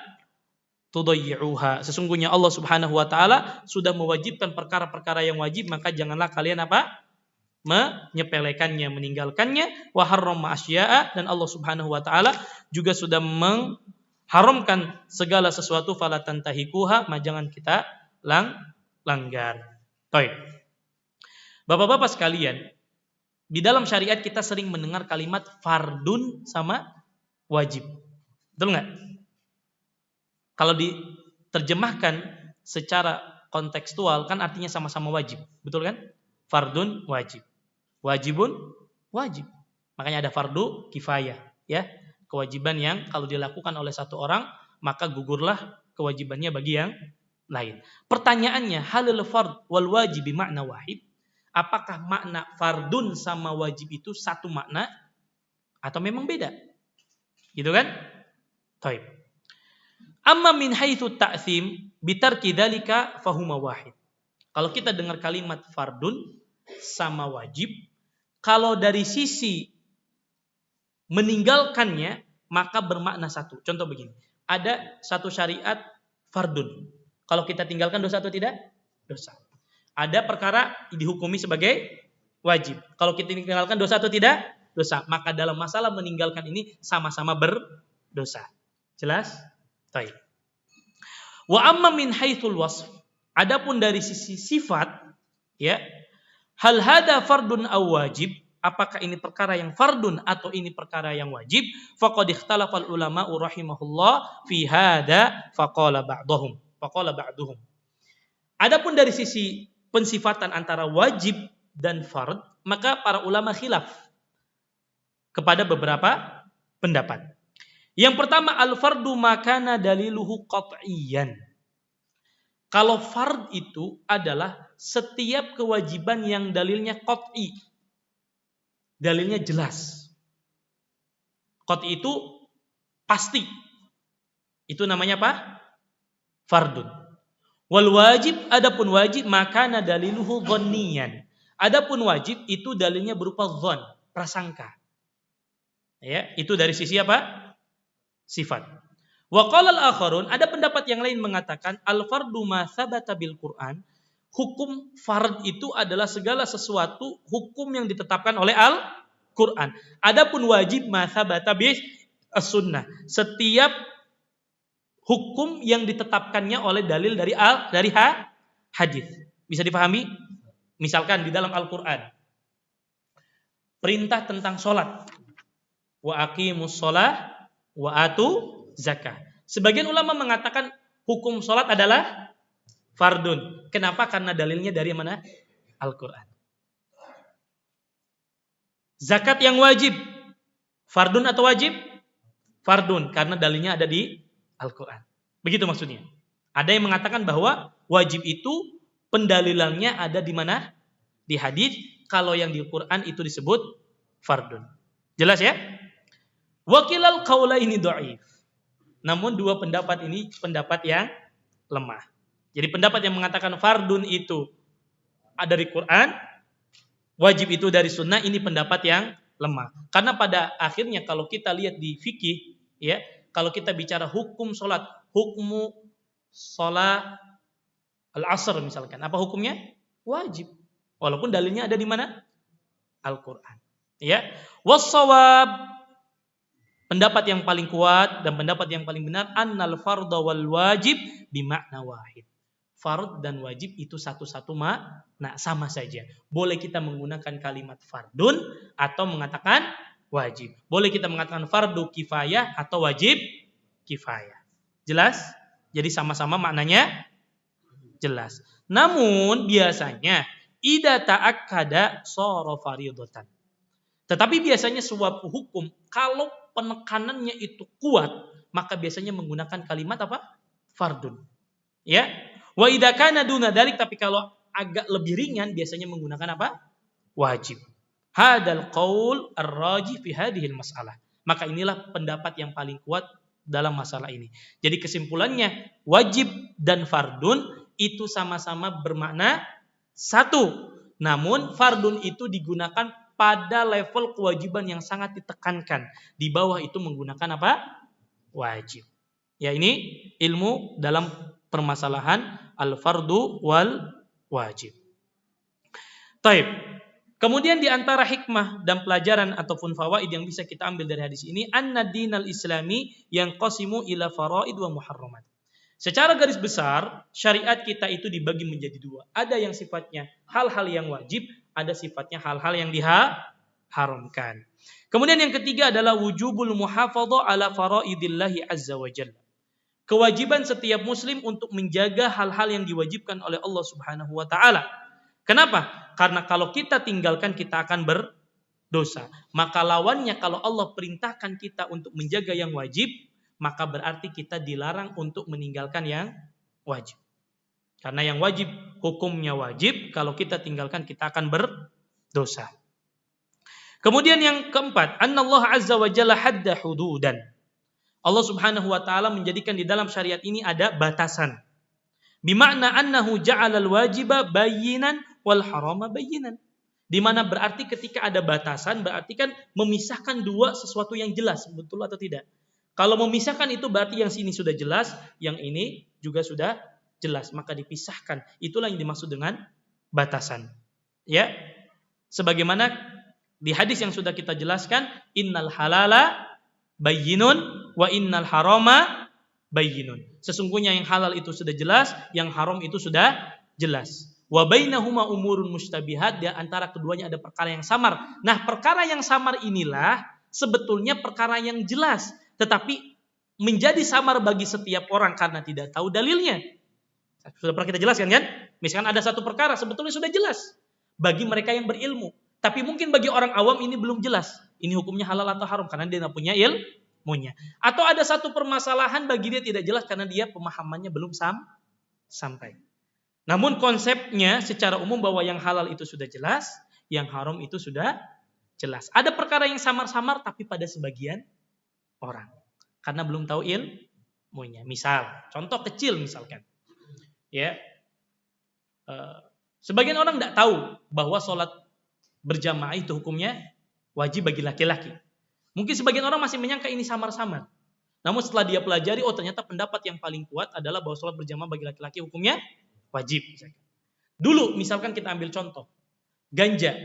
tudayyi'uha. Sesungguhnya Allah Subhanahu wa taala sudah mewajibkan perkara-perkara yang wajib, maka janganlah kalian apa? Menyepelekannya, meninggalkannya. Wa harrama asya'a, dan Allah Subhanahu wa taala juga sudah mengharamkan segala sesuatu fala tantahikuha, jangan kita langgar. Baik. Bapak-bapak sekalian, di dalam syariat kita sering mendengar kalimat fardun sama wajib. Betul nggak? Kalau diterjemahkan secara kontekstual kan artinya sama-sama wajib. Betul kan? Fardun wajib. Wajibun wajib. Makanya ada fardu kifayah. Ya, kewajiban yang kalau dilakukan oleh satu orang maka gugurlah kewajibannya bagi yang lain. Pertanyaannya, halal fard wal wajib makna wahid? Apakah makna fardun sama wajib itu satu makna atau memang beda? Gitu kan? Baik. Amma min haitsu ta'tsim bitarki dzalika fahuma wahid. Kalau kita dengar kalimat fardun sama wajib, kalau dari sisi meninggalkannya maka bermakna satu. Contoh begini. Ada satu syariat fardun. Kalau kita tinggalkan dosa atau tidak? Dosa. Ada perkara dihukumi sebagai wajib. Kalau kita tinggalkan dosa atau tidak? Dosa. Maka dalam masalah meninggalkan ini sama-sama berdosa. Jelas? Baik. Wa amma min haitsul wasf. Adapun dari sisi sifat, ya. Hal hada fardun aw wajib? Apakah ini perkara yang fardun atau ini perkara yang wajib? Faqad ikhtalafal ulama'u rahimahullah fi hada faqala ba'duhum. Adapun dari sisi pensifatan antara wajib dan fard, maka para ulama khilaf kepada beberapa pendapat. Yang pertama, al-fardu makana daliluhu qat'iyan. Kalau fard itu adalah setiap kewajiban yang dalilnya qat'i. Dalilnya jelas. Qat'i itu pasti. Itu namanya apa? Fardun. Wal wajib, adapun wajib makana daliluhu dhanniyan. Adapun wajib itu dalilnya berupa dhon, prasangka. Ya, itu dari sisi apa? Sifat. Wa qala al-akharun, ada pendapat yang lain mengatakan al-fardu ma tsabata bil Qur'an. Hukum fard itu adalah segala sesuatu hukum yang ditetapkan oleh Al-Qur'an. Adapun wajib ma tsabata bis as-sunnah. Setiap hukum yang ditetapkannya oleh dalil dari hadis. Bisa dipahami? Misalkan di dalam Al-Quran, perintah tentang sholat. Wa aqimus sholah wa atu zakah. Sebagian ulama mengatakan hukum sholat adalah fardun. Kenapa? Karena dalilnya dari mana? Al-Quran. Zakat yang wajib, fardun atau wajib? Fardun, karena dalilnya ada di Al-Quran. Begitu maksudnya. Ada yang mengatakan bahwa wajib itu pendalilannya ada di mana? Di hadis. Kalau yang di Quran itu disebut fardun. Jelas ya? Wakilal qaulaini dhaif. Namun dua pendapat ini pendapat yang lemah. Jadi pendapat yang mengatakan fardun itu ada dari Quran, wajib itu dari sunnah, ini pendapat yang lemah. Karena pada akhirnya kalau kita lihat di fikih, ya, kalau kita bicara hukum sholat, hukmu sholat al-asr misalkan, apa hukumnya? Wajib. Walaupun dalilnya ada di mana? Al-Quran. Ya, wassawab, pendapat yang paling kuat dan pendapat yang paling benar, annal fardha wal wajib bimakna wahid. Fard dan wajib itu satu-satu makna, sama saja. Boleh kita menggunakan kalimat fardun atau mengatakan wajib. Boleh kita mengatakan fardu kifayah atau wajib kifayah. Jelas? Jadi sama-sama maknanya jelas. Namun biasanya idza ta'akkada shara fardhatan. Tetapi biasanya suatu hukum kalau penekanannya itu kuat, maka biasanya menggunakan kalimat apa? Fardun. Ya. Wa idza kana duna dzalik, tapi kalau agak lebih ringan biasanya menggunakan apa? Wajib. Hadzal qaul ar-rajih fi hadhil mas'alah. Maka inilah pendapat yang paling kuat dalam masalah ini. Jadi kesimpulannya, wajib dan fardun itu sama-sama bermakna satu. Namun fardun itu digunakan pada level kewajiban yang sangat ditekankan. Di bawah itu menggunakan apa? Wajib. Ya, ini ilmu dalam permasalahan al-fardu wal wajib. Taib. Kemudian di antara hikmah dan pelajaran ataupun fawaid yang bisa kita ambil dari hadis ini, anna dinal islami yang qasimu ila faraid wa muharramat. Secara garis besar, syariat kita itu dibagi menjadi dua. Ada yang sifatnya hal-hal yang wajib, ada sifatnya hal-hal yang diharamkan. Kemudian yang ketiga adalah wujubul muhafadhah ala faraidillahi azza wa jalla. Kewajiban setiap muslim untuk menjaga hal-hal yang diwajibkan oleh Allah Subhanahu wa taala. Kenapa? Karena kalau kita tinggalkan kita akan berdosa. Maka lawannya kalau Allah perintahkan kita untuk menjaga yang wajib, maka berarti kita dilarang untuk meninggalkan yang wajib. Karena yang wajib hukumnya wajib, kalau kita tinggalkan kita akan berdosa. Kemudian yang keempat, annallahu azza wa jalla hadda hududan. Allah Subhanahu wa taala menjadikan di dalam syariat ini ada batasan. Bimakna annahu ja'alal wajiba bayyinan wal harama bayyinan. Di mana berarti ketika ada batasan berarti kan memisahkan dua sesuatu yang jelas, betul atau tidak? Kalau memisahkan itu berarti yang sini sudah jelas, yang ini juga sudah jelas, maka dipisahkan. Itulah yang dimaksud dengan batasan. Ya. Sebagaimana di hadis yang sudah kita jelaskan, innal halala bayyinun wa innal harama bayyinun. Sesungguhnya yang halal itu sudah jelas, yang haram itu sudah jelas. Wa bainahuma umurun mustabihat, di antara keduanya ada perkara yang samar. Nah, perkara yang samar inilah sebetulnya perkara yang jelas, tetapi menjadi samar bagi setiap orang karena tidak tahu dalilnya. Sudah pernah kita jelaskan kan? Misalkan ada satu perkara sebetulnya sudah jelas bagi mereka yang berilmu, tapi mungkin bagi orang awam ini belum jelas. Ini hukumnya halal atau haram karena dia tidak punya ilmunya. Atau ada satu permasalahan bagi dia tidak jelas karena dia pemahamannya belum sampai. Namun konsepnya secara umum bahwa yang halal itu sudah jelas, yang haram itu sudah jelas. Ada perkara yang samar-samar tapi pada sebagian orang karena belum tahu ilmunya. Misal, contoh kecil misalkan, ya, sebagian orang tidak tahu bahwa sholat berjamaah itu hukumnya wajib bagi laki-laki. Mungkin sebagian orang masih menyangka ini samar-samar. Namun setelah dia pelajari, oh ternyata pendapat yang paling kuat adalah bahwa sholat berjamaah bagi laki-laki hukumnya wajib. Dulu misalkan kita ambil contoh ganja.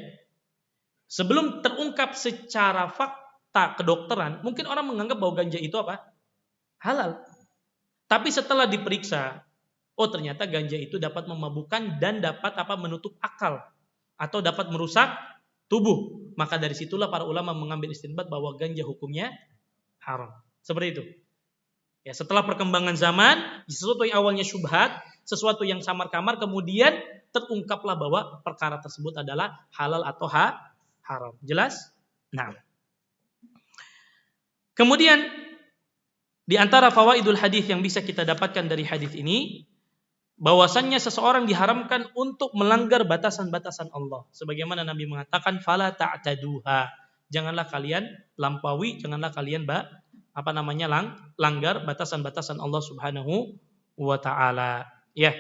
Sebelum terungkap secara fakta kedokteran, mungkin orang menganggap bahwa ganja itu apa? Halal. Tapi setelah diperiksa, oh ternyata ganja itu dapat memabukkan dan dapat menutup akal. atau dapat merusak tubuh. Maka dari situlah para ulama mengambil istinbat bahwa ganja hukumnya haram. Seperti itu. Ya, setelah perkembangan zaman, sesuatu yang awalnya syubhat, sesuatu yang samar-kamar, kemudian terungkaplah bahwa perkara tersebut adalah halal atau haram. Jelas? Nah. Kemudian di antara fawaidul hadis yang bisa kita dapatkan dari hadis ini, bahwasannya seseorang diharamkan untuk melanggar batasan-batasan Allah. Sebagaimana Nabi mengatakan, fala ta'taduha. Janganlah kalian lampaui, janganlah kalian langgar batasan-batasan Allah Subhanahu wa taala. Ya.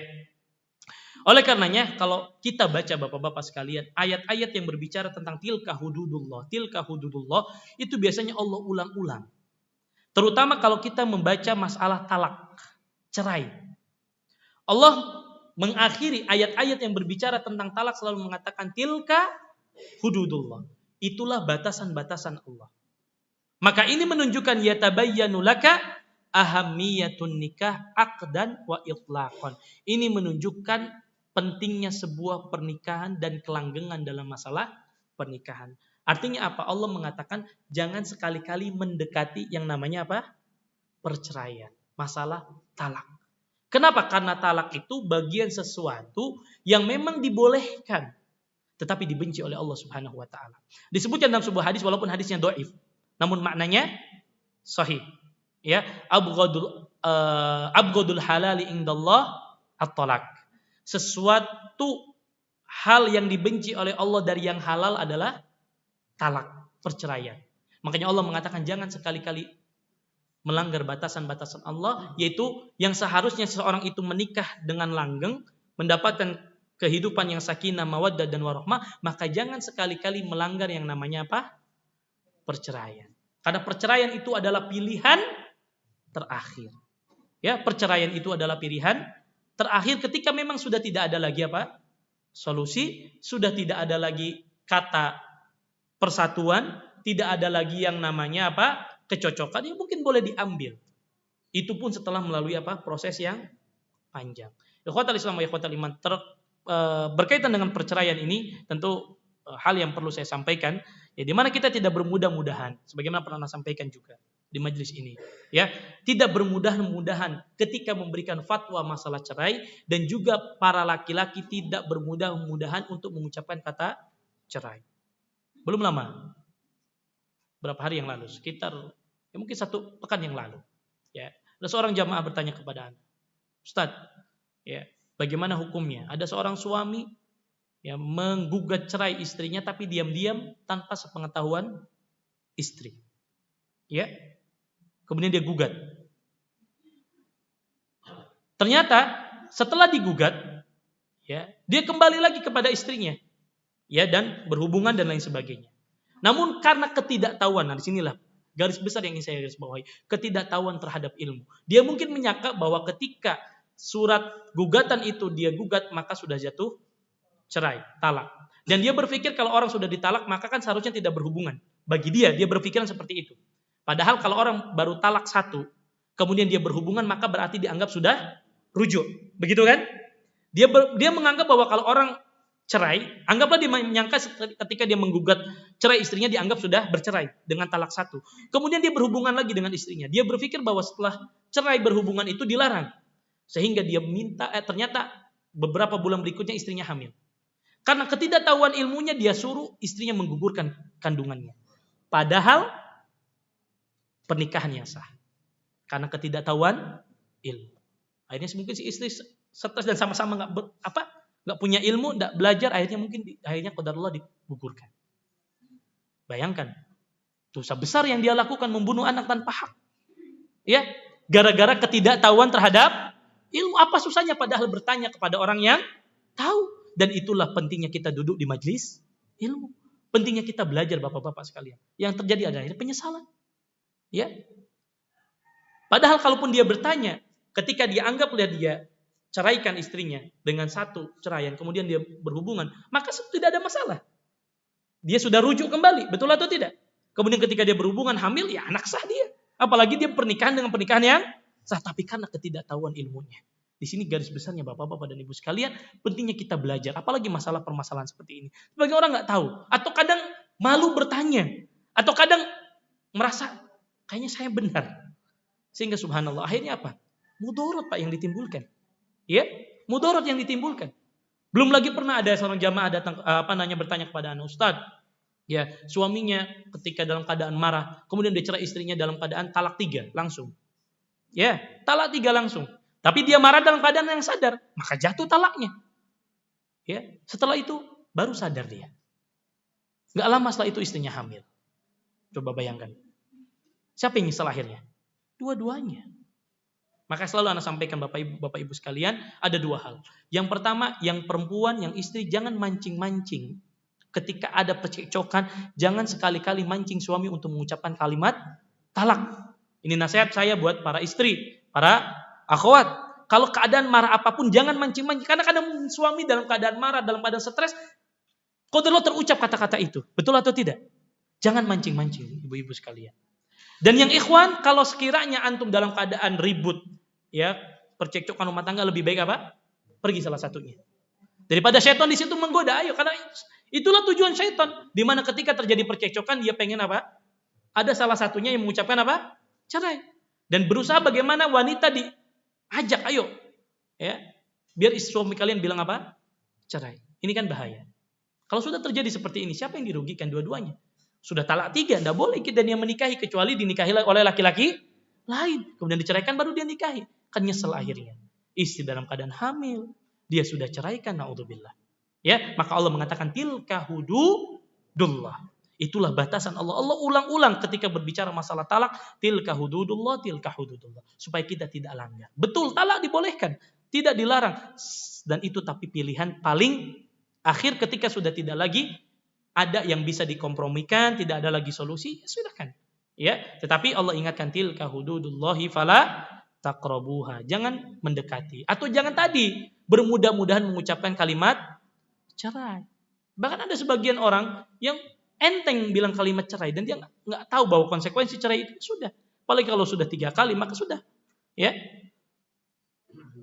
Oleh karenanya kalau kita baca Bapak-bapak sekalian ayat-ayat yang berbicara tentang tilka hududullah itu biasanya Allah ulang-ulang. Terutama kalau kita membaca masalah talak, cerai. Allah mengakhiri ayat-ayat yang berbicara tentang talak selalu mengatakan tilka hududullah. Itulah batasan-batasan Allah. Maka ini menunjukkan yatabayyanu laka ahammiyatun nikah aqdan wa itlaqan. Ini menunjukkan pentingnya sebuah pernikahan dan kelanggengan dalam masalah pernikahan. Artinya apa? Allah mengatakan jangan sekali-kali mendekati yang namanya apa? Perceraian, masalah talak. Kenapa? Karena talak itu bagian sesuatu yang memang dibolehkan tetapi dibenci oleh Allah Subhanahu wa taala. Disebutkan dalam sebuah hadis walaupun hadisnya dhaif, namun maknanya sahih. Ya, abghadul halali indallah at-talaq. Sesuatu hal yang dibenci oleh Allah dari yang halal adalah talak, perceraian. Makanya Allah mengatakan jangan sekali-kali melanggar batasan-batasan Allah, yaitu yang seharusnya seseorang itu menikah dengan langgeng, mendapatkan kehidupan yang sakinah, mawaddah dan warahmah, maka jangan sekali-kali melanggar yang namanya apa? Perceraian. Karena perceraian itu adalah pilihan terakhir. Ya, perceraian itu adalah pilihan terakhir ketika memang sudah tidak ada lagi apa? Solusi, sudah tidak ada lagi kata persatuan, tidak ada lagi yang namanya apa? Kecocokan yang mungkin boleh diambil. Itu pun setelah melalui apa? Proses yang panjang. Ikhwatal Islam wa ikhwatal iman, berkaitan dengan perceraian ini tentu hal yang perlu saya sampaikan, ya, di mana kita tidak bermudah-mudahan sebagaimana pernah saya sampaikan juga di majelis ini, ya, tidak bermudah-mudahan ketika memberikan fatwa masalah cerai, dan juga para laki-laki tidak bermudah-mudahan untuk mengucapkan kata cerai. Belum lama, berapa hari yang lalu, sekitar mungkin 1 pekan yang lalu, ya, ada seorang jamaah bertanya kepada Anda, Ustaz, ya, bagaimana hukumnya? Ada seorang suami yang menggugat cerai istrinya tapi diam-diam tanpa sepengetahuan istri. Ya. Kemudian dia gugat. Ternyata setelah digugat, ya, dia kembali lagi kepada istrinya. Ya, dan berhubungan dan lain sebagainya. Namun karena ketidaktahuan, nah disinilah garis besar yang ingin saya garis bawahi, ketidaktahuan terhadap ilmu. Dia mungkin menyangka bahwa ketika surat gugatan itu dia gugat maka sudah jatuh cerai, talak. Dan dia berpikir kalau orang sudah ditalak maka kan seharusnya tidak berhubungan. Bagi dia berpikiran seperti itu. Padahal kalau orang baru talak 1, kemudian dia berhubungan maka berarti dianggap sudah rujuk. Begitu kan? Dia menganggap bahwa kalau orang cerai, anggaplah dia menyangka ketika dia menggugat cerai istrinya dianggap sudah bercerai dengan talak 1. Kemudian dia berhubungan lagi dengan istrinya. Dia berpikir bahwa setelah cerai berhubungan itu dilarang. Sehingga dia minta, ternyata beberapa bulan berikutnya istrinya hamil. Karena ketidaktahuan ilmunya dia suruh istrinya menggugurkan kandungannya. Padahal pernikahannya sah. Karena ketidaktahuan ilmu. Akhirnya mungkin si istri stres dan sama-sama nggak punya ilmu, nggak belajar, akhirnya qadarullah digugurkan. Bayangkan dosa besar yang dia lakukan, membunuh anak tanpa hak. Ya, gara-gara ketidaktahuan terhadap ilmu. Apa susahnya padahal bertanya kepada orang yang tahu. Dan itulah pentingnya kita duduk di majelis ilmu. Pentingnya kita belajar Bapak-bapak sekalian. Yang terjadi adalah penyesalan. Ya. Padahal kalaupun dia bertanya, ketika dia anggap dia ceraikan istrinya dengan 1 ceraian, kemudian dia berhubungan, maka tidak ada masalah. Dia sudah rujuk kembali, betul atau tidak? Kemudian ketika dia berhubungan hamil, ya anak sah dia. Apalagi dia pernikahan dengan pernikahan yang sah, tapi karena ketidaktahuan ilmunya. Di sini garis besarnya Bapak-bapak dan Ibu sekalian, pentingnya kita belajar, apalagi masalah permasalahan seperti ini. Sebagai orang nggak tahu, atau kadang malu bertanya, atau kadang merasa kayaknya saya benar. Sehingga subhanallah, akhirnya apa? Mudorot Pak yang ditimbulkan. Ya, mudorot yang ditimbulkan. Belum lagi pernah ada seorang jamaah datang bertanya kepada anak ustaz, ya, suaminya ketika dalam keadaan marah, kemudian dia cerai istrinya dalam keadaan talak 3 langsung. Ya, talak 3 langsung. Tapi dia marah dalam keadaan yang sadar, maka jatuh talaknya. Ya, setelah itu baru sadar dia. Enggak lama setelah itu istrinya hamil. Coba bayangkan. Siapa yang nyesel akhirnya? Dua-duanya. Maka selalu anak sampaikan Bapak Ibu sekalian, ada 2 hal. Yang pertama, yang perempuan, yang istri jangan mancing-mancing. Ketika ada percekcokan, jangan sekali-kali mancing suami untuk mengucapkan kalimat talak. Ini nasihat saya buat para istri, para akhwat. Kalau keadaan marah apapun, jangan mancing-mancing. Karena kadang suami dalam keadaan marah, dalam keadaan stres, qadarullah terucap kata-kata itu. Betul atau tidak? Jangan mancing-mancing, ibu-ibu sekalian. Dan yang ikhwan, kalau sekiranya antum dalam keadaan ribut, ya, percekcokan rumah tangga, lebih baik apa? Pergi salah satunya. Daripada syaitan di situ menggoda, ayo, karena itulah tujuan syaitan. Di mana ketika terjadi percekcokan, dia pengen apa? Ada salah satunya yang mengucapkan apa? Cerai. Dan berusaha bagaimana wanita diajak, ayo, ya, biar suami kalian bilang apa? Cerai. Ini kan bahaya. Kalau sudah terjadi seperti ini, siapa yang dirugikan? Dua-duanya. Sudah talak 3, tidak boleh kita dia menikahi kecuali dinikahi oleh laki-laki lain. Kemudian diceraikan baru dia nikahi. Kan nyesel akhirnya. Istri dalam keadaan hamil, dia sudah ceraikan, naudzubillah. Ya, maka Allah mengatakan tilka hududullah. Itulah batasan Allah. Allah ulang-ulang ketika berbicara masalah talak, tilka hududullah, tilka hududullah, supaya kita tidak langgar. Betul, talak dibolehkan, tidak dilarang. Dan itu tapi pilihan paling akhir ketika sudah tidak lagi ada yang bisa dikompromikan, tidak ada lagi solusi, ya silakan. Ya, tetapi Allah ingatkan tilka hududullahi fala taqrabuha. Jangan mendekati atau jangan tadi bermudah-mudahan mengucapkan kalimat cerai. Bahkan ada sebagian orang yang enteng bilang kalimat cerai dan dia nggak tahu bahwa konsekuensi cerai itu sudah. Apalagi kalau sudah 3 kali maka sudah. Ya.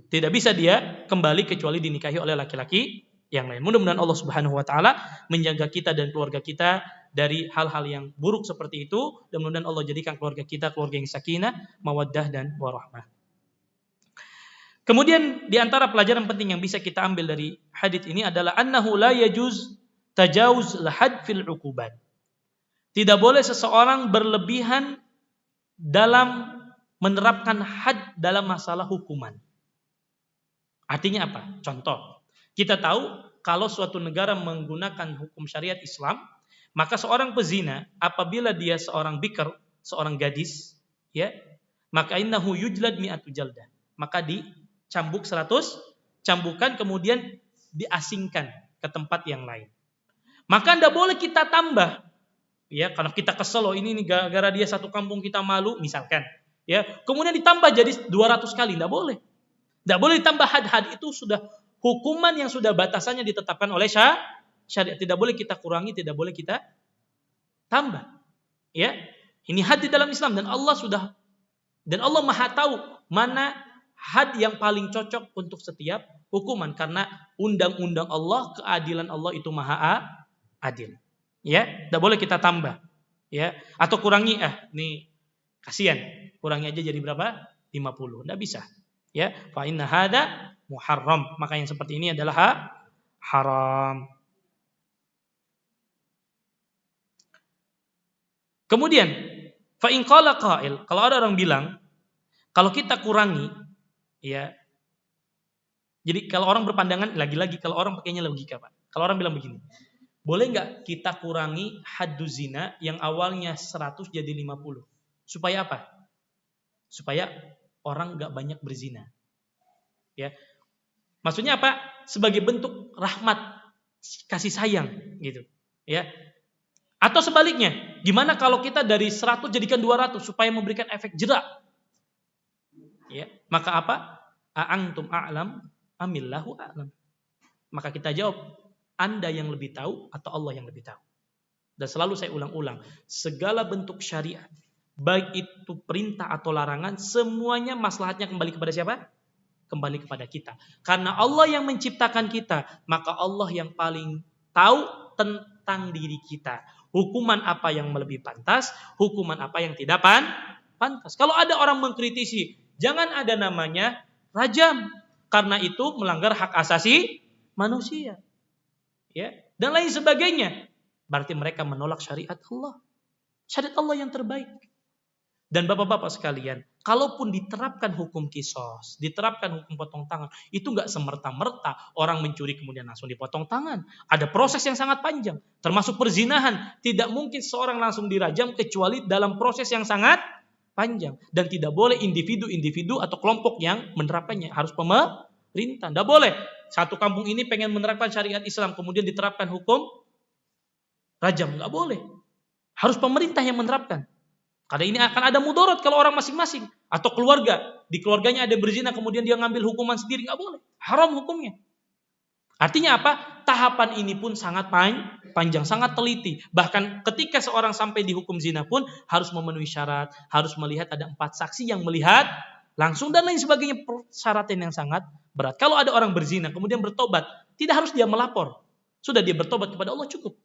Tidak bisa dia kembali kecuali dinikahi oleh laki-laki yang lain. Mudah-mudahan Allah Subhanahu wa taala menjaga kita dan keluarga kita dari hal-hal yang buruk seperti itu, dan mudah-mudahan Allah jadikan keluarga kita keluarga yang sakinah, mawaddah dan warahmah. Kemudian di antara pelajaran penting yang bisa kita ambil dari hadits ini adalah annahu la yajuz tajawuz al-had fil uqubat. Tidak boleh seseorang berlebihan dalam menerapkan had dalam masalah hukuman. Artinya apa? Contoh, kita tahu kalau suatu negara menggunakan hukum syariat Islam, maka seorang pezina apabila dia seorang bikr, seorang gadis, ya, maka innahu yujlad mi'atu jaldah. Maka dicambuk 100 cambukan, kemudian diasingkan ke tempat yang lain. Maka tidak boleh kita tambah, ya, karena kita kesel, ini gara-gara dia satu kampung kita malu, misalkan, ya, kemudian ditambah jadi 200 kali, tidak boleh. Tidak boleh ditambah had-had, itu sudah hukuman yang sudah batasannya ditetapkan oleh syariat. Tidak boleh kita kurangi, tidak boleh kita tambah. Ya, ini had di dalam Islam dan Allah Maha tahu mana had yang paling cocok untuk setiap hukuman, karena undang-undang Allah, keadilan Allah itu Maha adil. Ya, tidak boleh kita tambah. Ya, atau kurangi, nih kasihan, kurangi aja jadi berapa? 50. Tidak bisa. Ya, fa inna hada muharram, maka yang seperti ini adalah haram. Kemudian fa in qala qail, kalau ada orang bilang kalau kita kurangi, ya, jadi kalau orang berpandangan, lagi-lagi kalau orang pakainya logika, Pak, kalau orang bilang begini, boleh nggak kita kurangi haddu zina yang awalnya 100 jadi 50, supaya apa? Supaya orang nggak banyak berzina. Ya, maksudnya apa? Sebagai bentuk rahmat, kasih sayang, gitu. Ya. Atau sebaliknya, gimana kalau kita dari 100 jadikan 200 supaya memberikan efek jerak? Ya, maka apa? A'antum a'lam amillahu a'lam. Maka kita jawab, Anda yang lebih tahu atau Allah yang lebih tahu. Dan selalu saya ulang-ulang, segala bentuk syariat, baik itu perintah atau larangan, semuanya maslahatnya kembali kepada siapa? kembali kepada kita. Karena Allah yang menciptakan kita, maka Allah yang paling tahu tentang diri kita. Hukuman apa yang lebih pantas, hukuman apa yang tidak pantas. Kalau ada orang mengkritisi, jangan ada namanya rajam, karena itu melanggar hak asasi manusia. Ya, dan lain sebagainya. Berarti mereka menolak syariat Allah. Syariat Allah yang terbaik. Dan bapak-bapak sekalian, kalaupun diterapkan hukum kisos, diterapkan hukum potong tangan, itu nggak semerta-merta orang mencuri kemudian langsung dipotong tangan. Ada proses yang sangat panjang, termasuk perzinahan. Tidak mungkin seorang langsung dirajam kecuali dalam proses yang sangat panjang. Dan tidak boleh individu-individu atau kelompok yang menerapkannya, harus pemerintah. Tidak boleh satu kampung ini pengen menerapkan syariat Islam kemudian diterapkan hukum rajam, nggak boleh. Harus pemerintah yang menerapkan. Karena ini akan ada mudarat kalau orang masing-masing atau keluarga, di keluarganya ada berzina kemudian dia ngambil hukuman sendiri, nggak boleh, haram hukumnya. Artinya apa? Tahapan ini pun sangat panjang, sangat teliti. Bahkan ketika seorang sampai dihukum zina pun harus memenuhi syarat, harus melihat ada 4 saksi yang melihat langsung dan lain sebagainya, persyaratan yang sangat berat. Kalau ada orang berzina kemudian bertobat, tidak harus dia melapor, sudah dia bertobat kepada Allah cukup.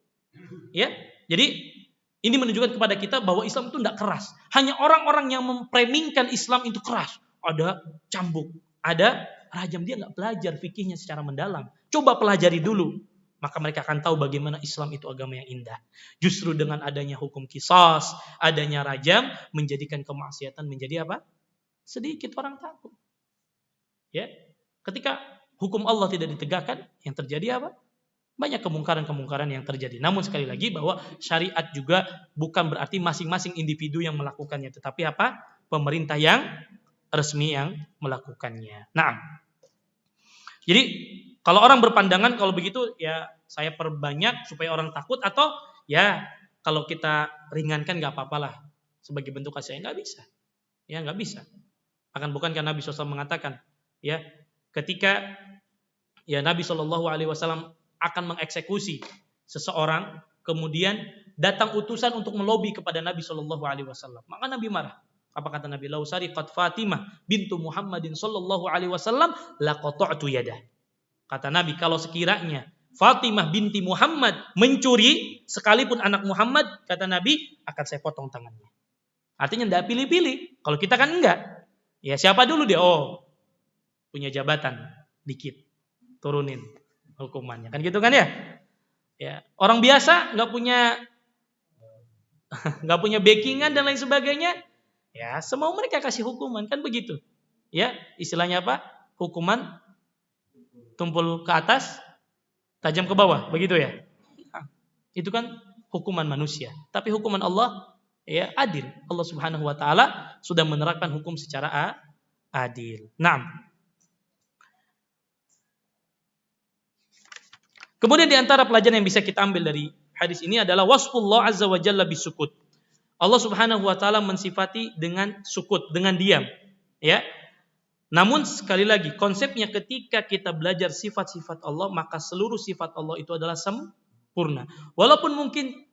Ya, jadi ini menunjukkan kepada kita bahwa Islam itu tidak keras. Hanya orang-orang yang mempremingkan Islam itu keras. Ada cambuk, ada rajam. Dia nggak belajar fikihnya secara mendalam. Coba pelajari dulu. Maka mereka akan tahu bagaimana Islam itu agama yang indah. Justru dengan adanya hukum qisas, adanya rajam, menjadikan kemaksiatan menjadi apa? Sedikit orang takut. Ya, ketika hukum Allah tidak ditegakkan, yang terjadi apa? Banyak kemungkaran-kemungkaran yang terjadi. Namun sekali lagi bahwa syariat juga bukan berarti masing-masing individu yang melakukannya, tetapi apa? Pemerintah yang resmi yang melakukannya. Nah, jadi kalau orang berpandangan kalau begitu ya saya perbanyak supaya orang takut, atau ya kalau kita ringankan nggak apa-apalah sebagai bentuk kasih sayang, nggak bisa. Ya nggak bisa. Akan bukankah Nabi SAW mengatakan ya ketika ya Nabi SAW akan mengeksekusi seseorang, kemudian datang utusan untuk melobi kepada Nabi SAW. Maka Nabi marah. Apa kata Nabi? Lau sariqat Fatimah bintu Muhammadin SAW laqata'tu yadah. Kata Nabi, kalau sekiranya Fatimah binti Muhammad mencuri, sekalipun anak Muhammad, kata Nabi, akan saya potong tangannya. Artinya tidak pilih-pilih. Kalau kita kan enggak. Ya siapa dulu dia? Oh, punya jabatan dikit, turunin hukumannya, kan gitu kan ya? Ya, orang biasa nggak punya backingan dan lain sebagainya, ya semau mereka kasih hukuman, kan begitu? Ya, istilahnya apa? Hukuman tumpul ke atas, tajam ke bawah, begitu ya? Nah, itu kan hukuman manusia, tapi hukuman Allah ya adil. Allah Subhanahu wa taala sudah menerapkan hukum secara adil. Nah, kemudian di antara pelajaran yang bisa kita ambil dari hadis ini adalah wasfullah azza wa jalla bisukut. Allah Subhanahu wa taala mensifati dengan sukut, dengan diam. Ya. Namun sekali lagi konsepnya ketika kita belajar sifat-sifat Allah, maka seluruh sifat Allah itu adalah sempurna. Walaupun mungkin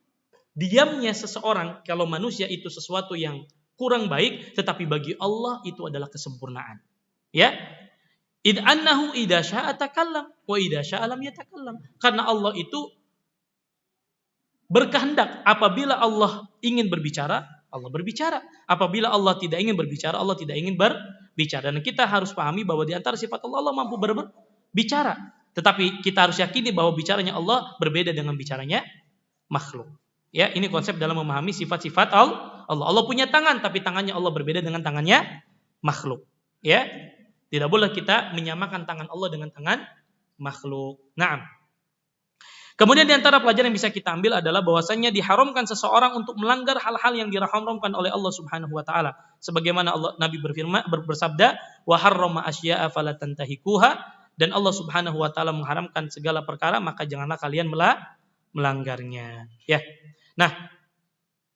diamnya seseorang kalau manusia itu sesuatu yang kurang baik, tetapi bagi Allah itu adalah kesempurnaan. Ya. Id annahu idza syaa takallam wa idza syaa lam yatakallam. Karena Allah itu berkehendak, apabila Allah ingin berbicara, Allah berbicara. Apabila Allah tidak ingin berbicara, Allah tidak ingin berbicara. Dan kita harus pahami bahwa di antara sifat Allah, Allah mampu berbicara. Tetapi kita harus yakini bahwa bicaranya Allah berbeda dengan bicaranya makhluk. Ya, ini konsep dalam memahami sifat-sifat Allah. Allah punya tangan, tapi tangannya Allah berbeda dengan tangannya makhluk. Ya. Tidak boleh kita menyamakan tangan Allah dengan tangan makhluk. Naam. Kemudian di antara pelajaran yang bisa kita ambil adalah bahwasanya diharamkan seseorang untuk melanggar hal-hal yang diharamkan oleh Allah Subhanahu wa taala. Sebagaimana Nabi bersabda, "Wa harrama asya'a fala tantahikuha." Dan Allah Subhanahu wa taala mengharamkan segala perkara, maka janganlah kalian melanggarnya. Ya. Nah,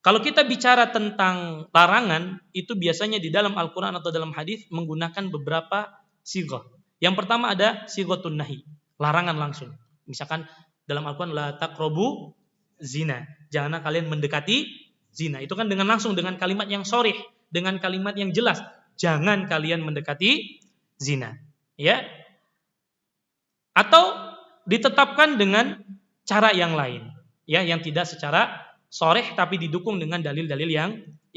kalau kita bicara tentang larangan, itu biasanya di dalam Al-Quran atau dalam hadis menggunakan beberapa sighah. Yang pertama ada sighatun nahi, larangan langsung. Misalkan dalam Al-Quran la taqrabu zina, janganlah kalian mendekati zina. Itu kan dengan langsung, dengan kalimat yang sharih, dengan kalimat yang jelas, jangan kalian mendekati zina. Ya, atau ditetapkan dengan cara yang lain, ya, yang tidak secara sharih tapi didukung dengan dalil-dalil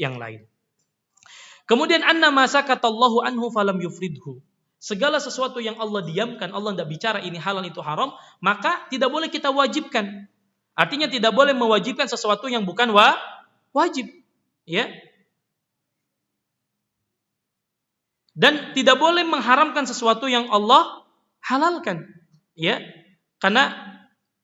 yang lain. Kemudian anna ma sakatallahu anhu falam yufridhu. Segala sesuatu yang Allah diamkan, Allah tidak bicara ini halal itu haram, maka tidak boleh kita wajibkan. Artinya tidak boleh mewajibkan sesuatu yang bukan wajib, ya. Dan tidak boleh mengharamkan sesuatu yang Allah halalkan, ya. Karena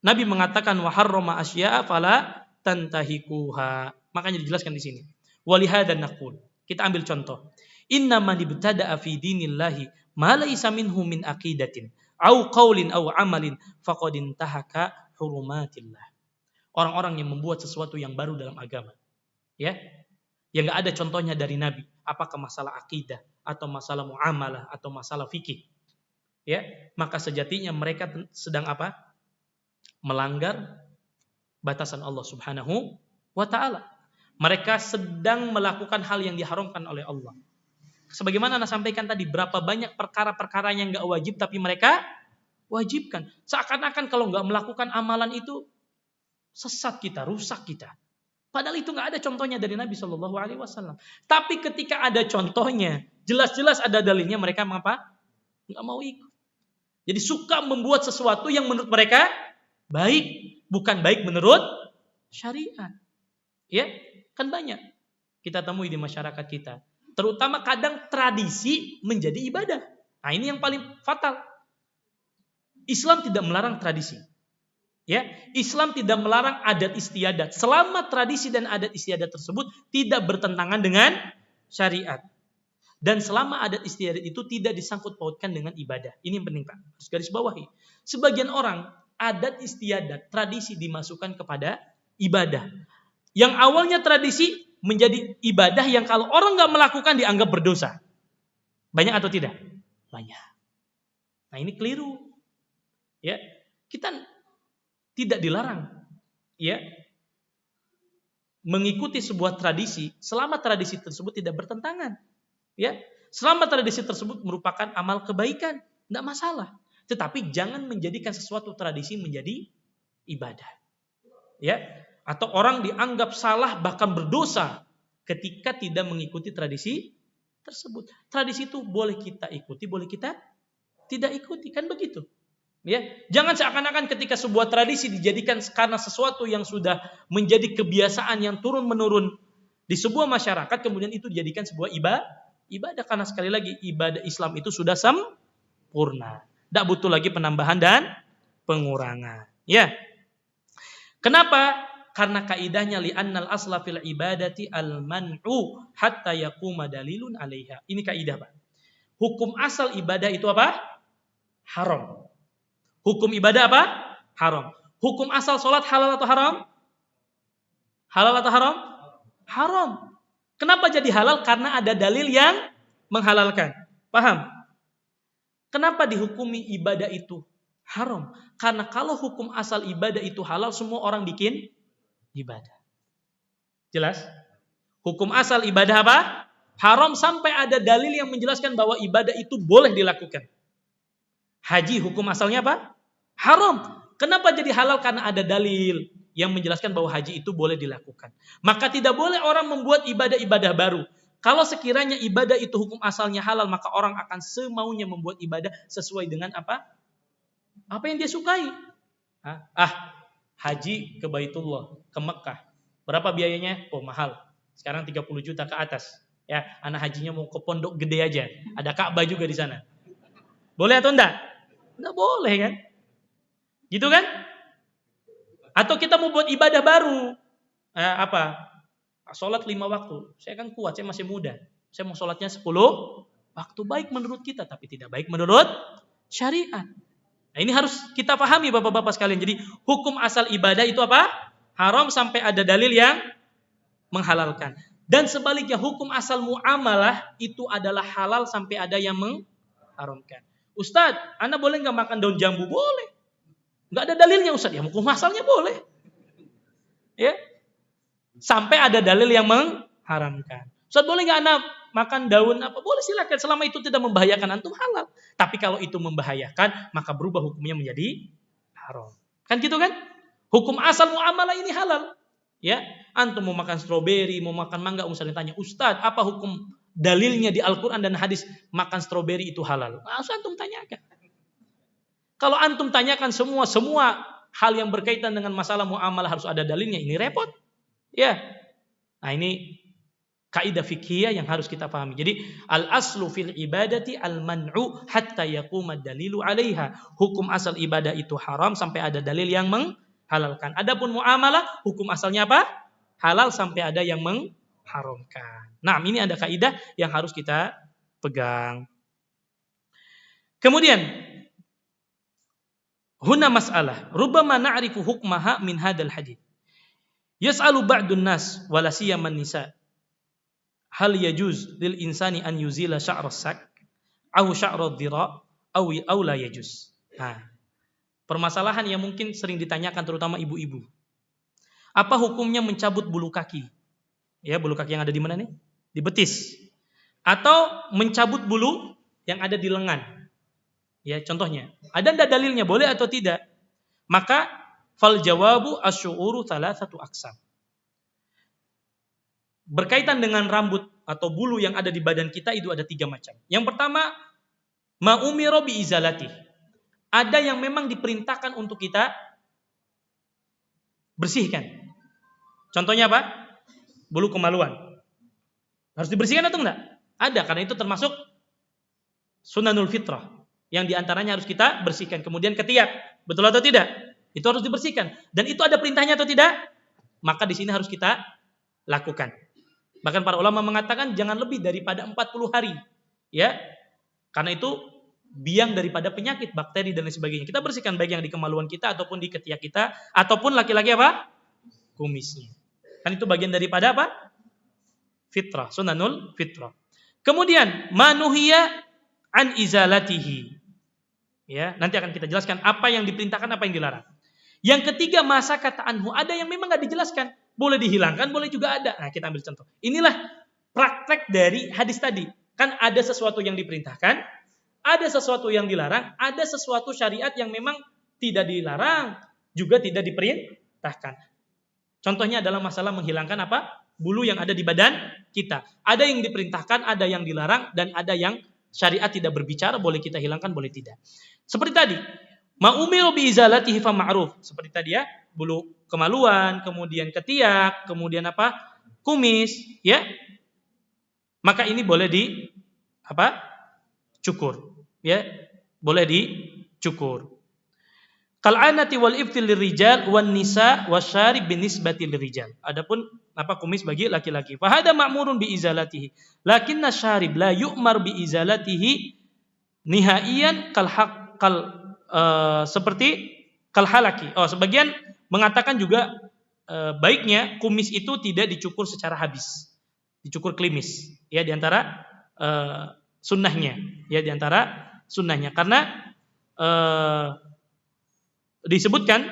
Nabi mengatakan wa harrama asya'a fala tantahikuha. Makanya dijelaskan di sini. Walihada naqul. Kita ambil contoh. Inna man ibtada'a fi dinillahi ma laysa minhu min aqidatin au qaulin au amalin faqad intahaka hurumatillah. Orang-orang yang membuat sesuatu yang baru dalam agama, ya, yang enggak ada contohnya dari Nabi, apakah masalah akidah atau masalah muamalah atau masalah fikih, ya, maka sejatinya mereka sedang apa? Melanggar batasan Allah Subhanahu wa taala. Mereka sedang melakukan hal yang diharamkan oleh Allah. Sebagaimana Anda sampaikan tadi, berapa banyak perkara-perkara yang enggak wajib tapi mereka wajibkan. Seakan-akan kalau enggak melakukan amalan itu sesat kita, rusak kita. Padahal itu enggak ada contohnya dari Nabi Shallallahu Alaihi Wasallam. Tapi ketika ada contohnya, jelas-jelas ada dalilnya, mereka mengapa? Enggak mau ikut. Jadi suka membuat sesuatu yang menurut mereka baik, bukan baik menurut syariat. Ya, kan banyak kita temui di masyarakat kita. Terutama kadang tradisi menjadi ibadah. Nah, ini yang paling fatal. Islam tidak melarang tradisi. Ya, Islam tidak melarang adat istiadat selama tradisi dan adat istiadat tersebut tidak bertentangan dengan syariat. Dan selama adat istiadat itu tidak disangkut pautkan dengan ibadah. Ini yang penting, Pak. Harus garis bawahi. Sebagian orang adat istiadat, tradisi dimasukkan kepada ibadah. Yang awalnya tradisi menjadi ibadah yang kalau orang nggak melakukan dianggap berdosa. Banyak atau tidak? Banyak. Nah, ini keliru. Ya, kita tidak dilarang, ya, mengikuti sebuah tradisi selama tradisi tersebut tidak bertentangan, ya. Selama tradisi tersebut merupakan amal kebaikan, tidak masalah. Tetapi jangan menjadikan sesuatu tradisi menjadi ibadah, ya. Atau orang dianggap salah bahkan berdosa ketika tidak mengikuti tradisi tersebut. Tradisi itu boleh kita ikuti, boleh kita tidak ikuti, kan begitu. Ya, jangan seakan-akan ketika sebuah tradisi dijadikan karena sesuatu yang sudah menjadi kebiasaan yang turun-menurun di sebuah masyarakat, kemudian itu dijadikan sebuah ibadah. Karena sekali lagi ibadah Islam itu sudah sempurna, tidak butuh lagi penambahan dan pengurangan. Ya, kenapa? Karena kaidahnya li'annal asla fil ibadati al-man'u hatta yaquma dalilun 'alaiha. Ini kaidah, Pak. Hukum asal ibadah itu apa? Haram. Hukum ibadah apa? Haram. Hukum asal sholat halal atau haram? Halal atau haram? Haram. Kenapa jadi halal? Karena ada dalil yang menghalalkan. Paham? Kenapa dihukumi ibadah itu haram? Karena kalau hukum asal ibadah itu halal, semua orang bikin ibadah. Jelas? Hukum asal ibadah apa? Haram sampai ada dalil yang menjelaskan bahwa ibadah itu boleh dilakukan. Haji hukum asalnya apa? Haram. Kenapa jadi halal? Karena ada dalil yang menjelaskan bahwa haji itu boleh dilakukan. Maka tidak boleh orang membuat ibadah-ibadah baru. Kalau sekiranya ibadah itu hukum asalnya halal, maka orang akan semaunya membuat ibadah sesuai dengan apa? Apa yang dia sukai. Haji ke Baitullah, ke Mekah. Berapa biayanya? Oh, mahal. Sekarang 30 juta ke atas. Ya, anak hajinya mau ke pondok gede aja. Ada Ka'bah juga di sana. Boleh atau enggak? Enggak boleh kan? Gitu kan? Atau kita mau buat ibadah baru. Sholat 5 waktu. Saya kan kuat, saya masih muda. Saya mau sholatnya 10 waktu. Baik menurut kita, tapi tidak baik menurut syariat. Nah, ini harus kita pahami Bapak-bapak sekalian. Jadi hukum asal ibadah itu apa? Haram sampai ada dalil yang menghalalkan. Dan sebaliknya hukum asal muamalah itu adalah halal sampai ada yang mengharamkan. Ustadz, Anda boleh nggak makan daun jambu? Boleh. Nggak ada dalilnya Ustadz. Ya hukum asalnya boleh. Ya. Sampai ada dalil yang mengharamkan. Ustadz, boleh nggak Anda makan daun apa boleh silakan selama itu tidak membahayakan antum halal. Tapi kalau itu membahayakan maka berubah hukumnya menjadi haram. Kan gitu kan? Hukum asal muamalah ini halal. Ya, antum mau makan stroberi, mau makan mangga, misalnya tanya, "Ustaz, apa hukum dalilnya di Al-Qur'an dan hadis makan stroberi itu halal?" Langsung antum tanyakan. Kalau antum tanyakan semua hal yang berkaitan dengan masalah muamalah harus ada dalilnya, ini repot. Ya. Nah, ini kaidah fikih yang harus kita pahami. Jadi al-aslu fil ibadati al-man'u hatta yaquma dalilu 'alaiha. Hukum asal ibadah itu haram sampai ada dalil yang menghalalkan. Adapun muamalah hukum asalnya apa? Halal sampai ada yang mengharamkan. Nah, ini ada kaidah yang harus kita pegang. Kemudian huna mas'alah, rubbama na'rifu hukmaha min hadzal hadits. Yas'alu ba'dun nas wala siyaman nisa hal yajuz lil insani an yuzila sya'ra sak aw sya'ra dhira aw la yajuz. Nah, permasalahan yang mungkin sering ditanyakan terutama ibu-ibu. Apa hukumnya mencabut bulu kaki? Ya, bulu kaki yang ada di mana nih? Di betis. Atau mencabut bulu yang ada di lengan. Ya, contohnya. Ada enggak dalilnya boleh atau tidak? Maka fal jawabu asy'uru thalathatu aqsam. Berkaitan dengan rambut atau bulu yang ada di badan kita itu ada 3 macam. Yang pertama, ma umira bi izalati. Ada yang memang diperintahkan untuk kita bersihkan. Contohnya apa? Bulu kemaluan. Harus dibersihkan atau enggak? Ada, karena itu termasuk sunanul fitrah. Yang diantaranya harus kita bersihkan. Kemudian ketiak, betul atau tidak? Itu harus dibersihkan. Dan itu ada perintahnya atau tidak? Maka di sini harus kita lakukan. Bahkan para ulama mengatakan jangan lebih daripada 40 hari. Ya. Karena itu biang daripada penyakit, bakteri dan lain sebagainya. Kita bersihkan baik yang di kemaluan kita ataupun di ketiak kita ataupun laki-laki apa? Kumisnya. Kan itu bagian daripada apa? Fitrah, sunanul fitrah. Kemudian manuhiya an izalatihi. Ya, nanti akan kita jelaskan apa yang diperintahkan, apa yang dilarang. Yang ketiga, masa kata anhu, ada yang memang enggak dijelaskan. Boleh dihilangkan, boleh juga ada. Nah, kita ambil contoh. Inilah praktek dari hadis tadi. Kan ada sesuatu yang diperintahkan, ada sesuatu yang dilarang, ada sesuatu syariat yang memang tidak dilarang, juga tidak diperintahkan. Contohnya adalah masalah menghilangkan apa? Bulu yang ada di badan kita. Ada yang diperintahkan, ada yang dilarang, dan ada yang syariat tidak berbicara, boleh kita hilangkan, boleh tidak. Seperti tadi, ma'umiru bi izalatihi fa ma'ruf. Seperti tadi ya, bulu kemaluan, kemudian ketiak, kemudian apa? Kumis, ya. Maka ini boleh di apa? Cukur, ya. Boleh dicukur. Kal'anati wal iftil lirijal wan nisa wasyarib binisbati lirijal. Adapun apa kumis bagi laki-laki. Fa hada ma'murun bi izalatihi. Lakinna syarib la yu'mar bi izalatihi nihaiyan seperti kal halaki. Oh, sebagian mengatakan juga baiknya kumis itu tidak dicukur secara habis. Dicukur klimis. Ya, di antara sunnahnya, ya, di antara sunnahnya, karena disebutkan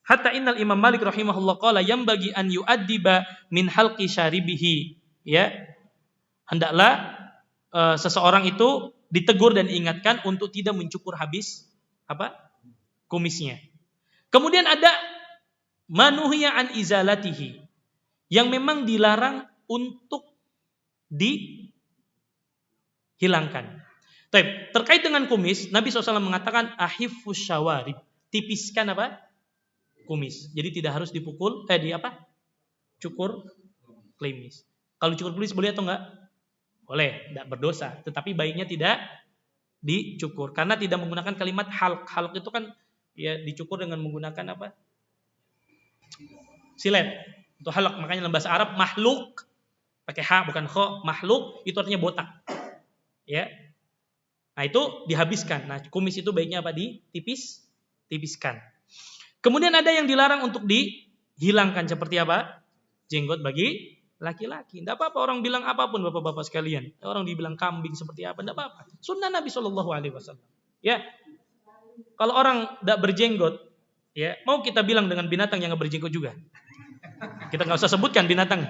hatta innal Imam Malik rahimahullah qala yambagi an yu'addiba min halqi syaribihi, ya, hendaklah seseorang itu ditegur dan diingatkan untuk tidak mencukur habis apa? Kumisnya. Kemudian ada manuhiya an izalatihi, yang memang dilarang untuk dihilangkan. Terkait dengan kumis, Nabi SAW mengatakan ahifus syawarib, tipiskan apa? Kumis. Jadi tidak harus dipukul, cukur klimis. Kalau cukur klimis boleh atau enggak? Boleh, tidak berdosa. Tetapi baiknya tidak dicukur. Karena tidak menggunakan kalimat halq. Halq itu kan ya dicukur dengan menggunakan apa? Silet. Itu halq. Makanya dalam bahasa Arab makhluk pakai ha bukan kho. Makhluk itu artinya botak. Ya. Nah, itu dihabiskan. Nah, kumis itu baiknya apa? Tipiskan. Kemudian ada yang dilarang untuk dihilangkan seperti apa? Jenggot bagi laki-laki. Tidak apa-apa orang bilang apapun bapak-bapak sekalian. Orang dibilang kambing seperti apa? Tidak apa-apa. Sunnah Nabi SAW. Ya. Kalau orang tidak berjenggot, ya, mau kita bilang dengan binatang yang nggak berjenggot juga. Kita nggak usah sebutkan binatang.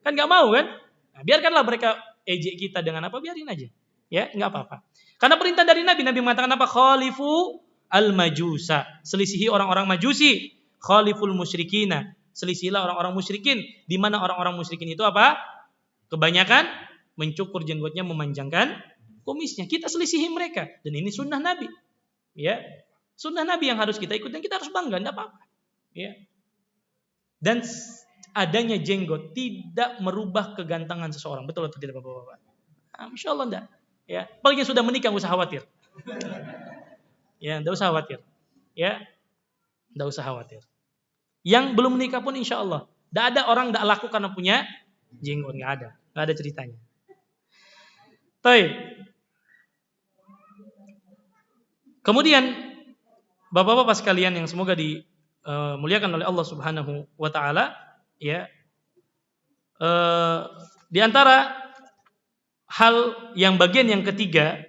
Kan nggak mau kan? Nah, biarkanlah mereka ejek kita dengan apa, biarin aja. Ya, enggak apa-apa. Karena perintah dari Nabi mengatakan apa? Khalifu al-majusa, selisihi orang-orang Majusi. Khaliful musyrikina, selisihilah orang-orang musyrikin. Di mana orang-orang musyrikin itu apa? Kebanyakan mencukur jenggotnya, memanjangkan kumisnya. Kita selisihi mereka, dan ini sunnah Nabi. Ya, sunnah Nabi yang harus kita ikut dan kita harus bangga, enggak apa-apa. Ya. Dan adanya jenggot tidak merubah kegantengan seseorang. Betul atau tidak Bapak-bapak? Insya Allah enggak. Ya, apalagi yang sudah menikah enggak usah khawatir. Ya, enggak usah khawatir. Ya, enggak usah khawatir. Yang belum menikah pun insya Allah, enggak ada orang enggak laku karena punya jenggot, enggak ada ceritanya. Baik. Kemudian Bapak-bapak sekalian yang semoga dimuliakan oleh Allah Subhanahu wa taala, ya. Di antara hal yang bagian yang ketiga,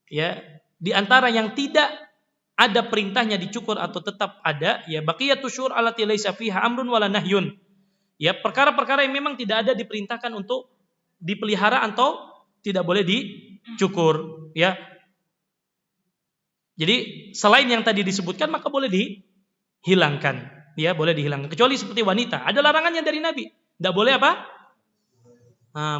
ya, di antara yang tidak ada perintahnya dicukur atau tetap ada, ya, baqiyatus syur allati laisa fiha amrun wala nahyun. Ya, perkara-perkara yang memang tidak ada diperintahkan untuk dipelihara atau tidak boleh dicukur, ya. Jadi selain yang tadi disebutkan maka boleh dihilangkan, ya, boleh dihilangkan. Kecuali seperti wanita, ada larangannya dari Nabi. Tidak boleh apa?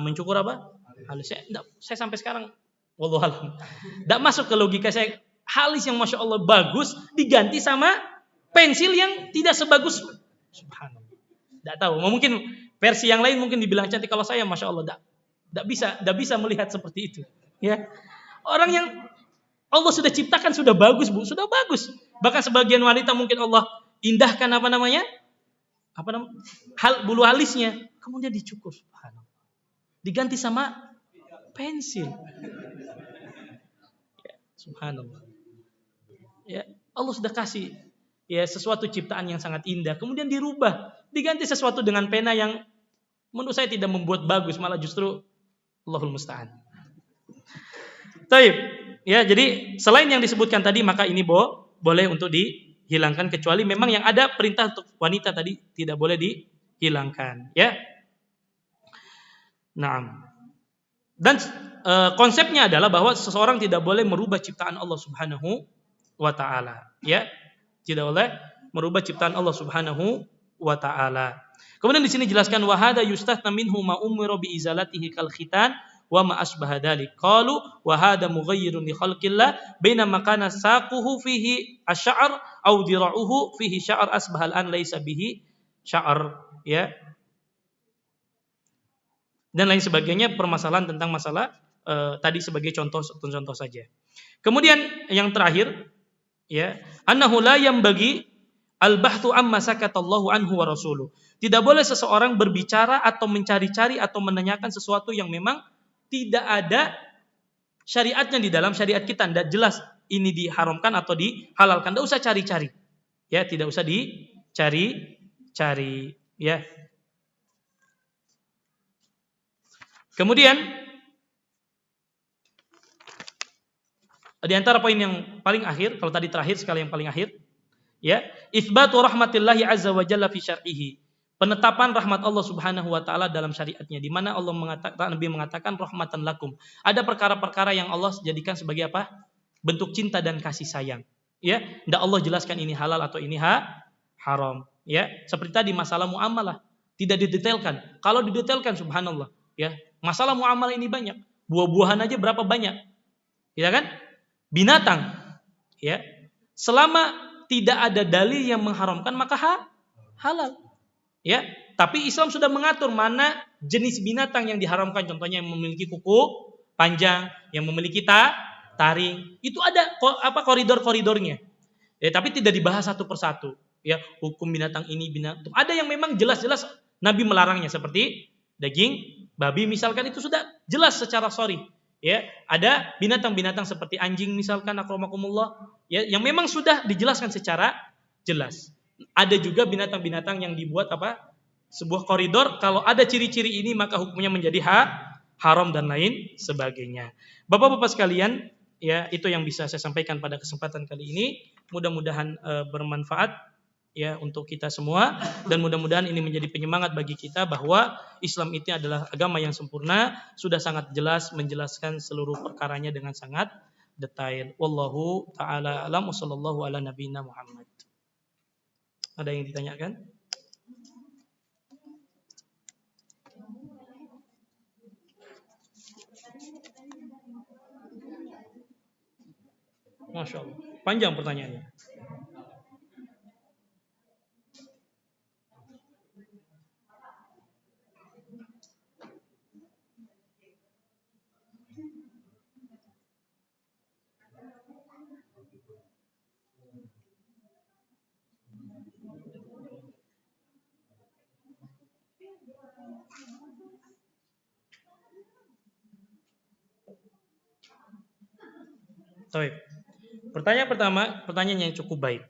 Mencukur apa? Halus. Saya sampai sekarang wallahu alam, tidak masuk ke logika saya. Halis yang masya Allah bagus diganti sama pensil yang tidak sebagus. Subhanallah. Tidak tahu. Mungkin versi yang lain mungkin dibilang cantik. Kalau saya masya Allah tidak bisa melihat seperti itu. Ya, orang yang Allah sudah ciptakan sudah bagus, Bu, sudah bagus. Bahkan sebagian wanita mungkin Allah indahkan bulu alisnya, kemudian dicukur, subhanallah. Diganti sama pensil. Ya, subhanallah. Ya, Allah sudah kasih ya sesuatu ciptaan yang sangat indah, kemudian dirubah, diganti sesuatu dengan pena yang menurut saya tidak membuat bagus, malah justru Allahul musta'an. Taib. Ya, jadi selain yang disebutkan tadi maka ini boleh untuk dihilangkan, kecuali memang yang ada perintah untuk wanita tadi tidak boleh dihilangkan, ya. Nah, dan konsepnya adalah bahwa seseorang tidak boleh merubah ciptaan Allah Subhanahu wa taala, ya. Tidak boleh merubah ciptaan Allah Subhanahu wa taala. Kemudian di sini jelaskan wa hada yustathna minhu ma umira bi izalatihi kal khitan wa ma asbaha dzalik. Qalu wa hada mughayyirun li khalqillah bainama kana saquhu fihi asy'ar aw dira'uhu fihi sya'ar asbahal an laisa bihi sya'ar, ya. Dan lain sebagainya, permasalahan tentang masalah tadi sebagai contoh saja. Kemudian yang terakhir, ya, annahu la yanbaghi al-bahthu amma sakatallahu anhu wa rasuluh. Tidak boleh seseorang berbicara atau mencari-cari atau menanyakan sesuatu yang memang tidak ada syariatnya di dalam syariat kita, tidak jelas ini diharamkan atau dihalalkan. Tidak usah cari-cari, ya, tidak usah dicari-cari, ya. Kemudian di antara poin yang paling akhir, kalau tadi terakhir sekali yang paling akhir, ya, itsbatu rahmatillahi azza wa jalla fi syar'ihi. Penetapan rahmat Allah Subhanahu wa taala dalam syariatnya, di mana Nabi mengatakan rahmatan lakum. Ada perkara-perkara yang Allah jadikan sebagai apa? Bentuk cinta dan kasih sayang. Ya, tidak Allah jelaskan ini halal atau ini haram, ya. Seperti tadi masalah muamalah tidak didetailkan. Kalau didetailkan subhanallah, ya. Masalah muamalah ini banyak. Buah-buahan aja berapa banyak. Ya kan? Binatang, ya. Selama tidak ada dalil yang mengharamkan maka halal. Ya, tapi Islam sudah mengatur mana jenis binatang yang diharamkan, contohnya yang memiliki kuku panjang, yang memiliki taring. Itu ada koridor-koridornya. Ya, tapi tidak dibahas satu persatu. Ya, hukum binatang ini binatang. Ada yang memang jelas-jelas Nabi melarangnya, seperti daging babi misalkan, itu sudah jelas secara shar'i. Ya, ada binatang-binatang seperti anjing misalkan, akramakumullah, ya, yang memang sudah dijelaskan secara jelas. Ada juga binatang-binatang yang dibuat sebuah koridor, kalau ada ciri-ciri ini maka hukumnya menjadi haram dan lain sebagainya. Bapak-bapak sekalian, ya, itu yang bisa saya sampaikan pada kesempatan kali ini. Mudah-mudahan bermanfaat. ya untuk kita semua, dan mudah-mudahan ini menjadi penyemangat bagi kita bahwa Islam itu adalah agama yang sempurna, sudah sangat jelas menjelaskan seluruh perkaranya dengan sangat detail. Wallahu taala alam, wassallallahu ala nabiyina Muhammad. Ada yang ditanyakan? Masya Allah, panjang pertanyaannya. Baik. Pertanyaan pertama, pertanyaan yang cukup baik.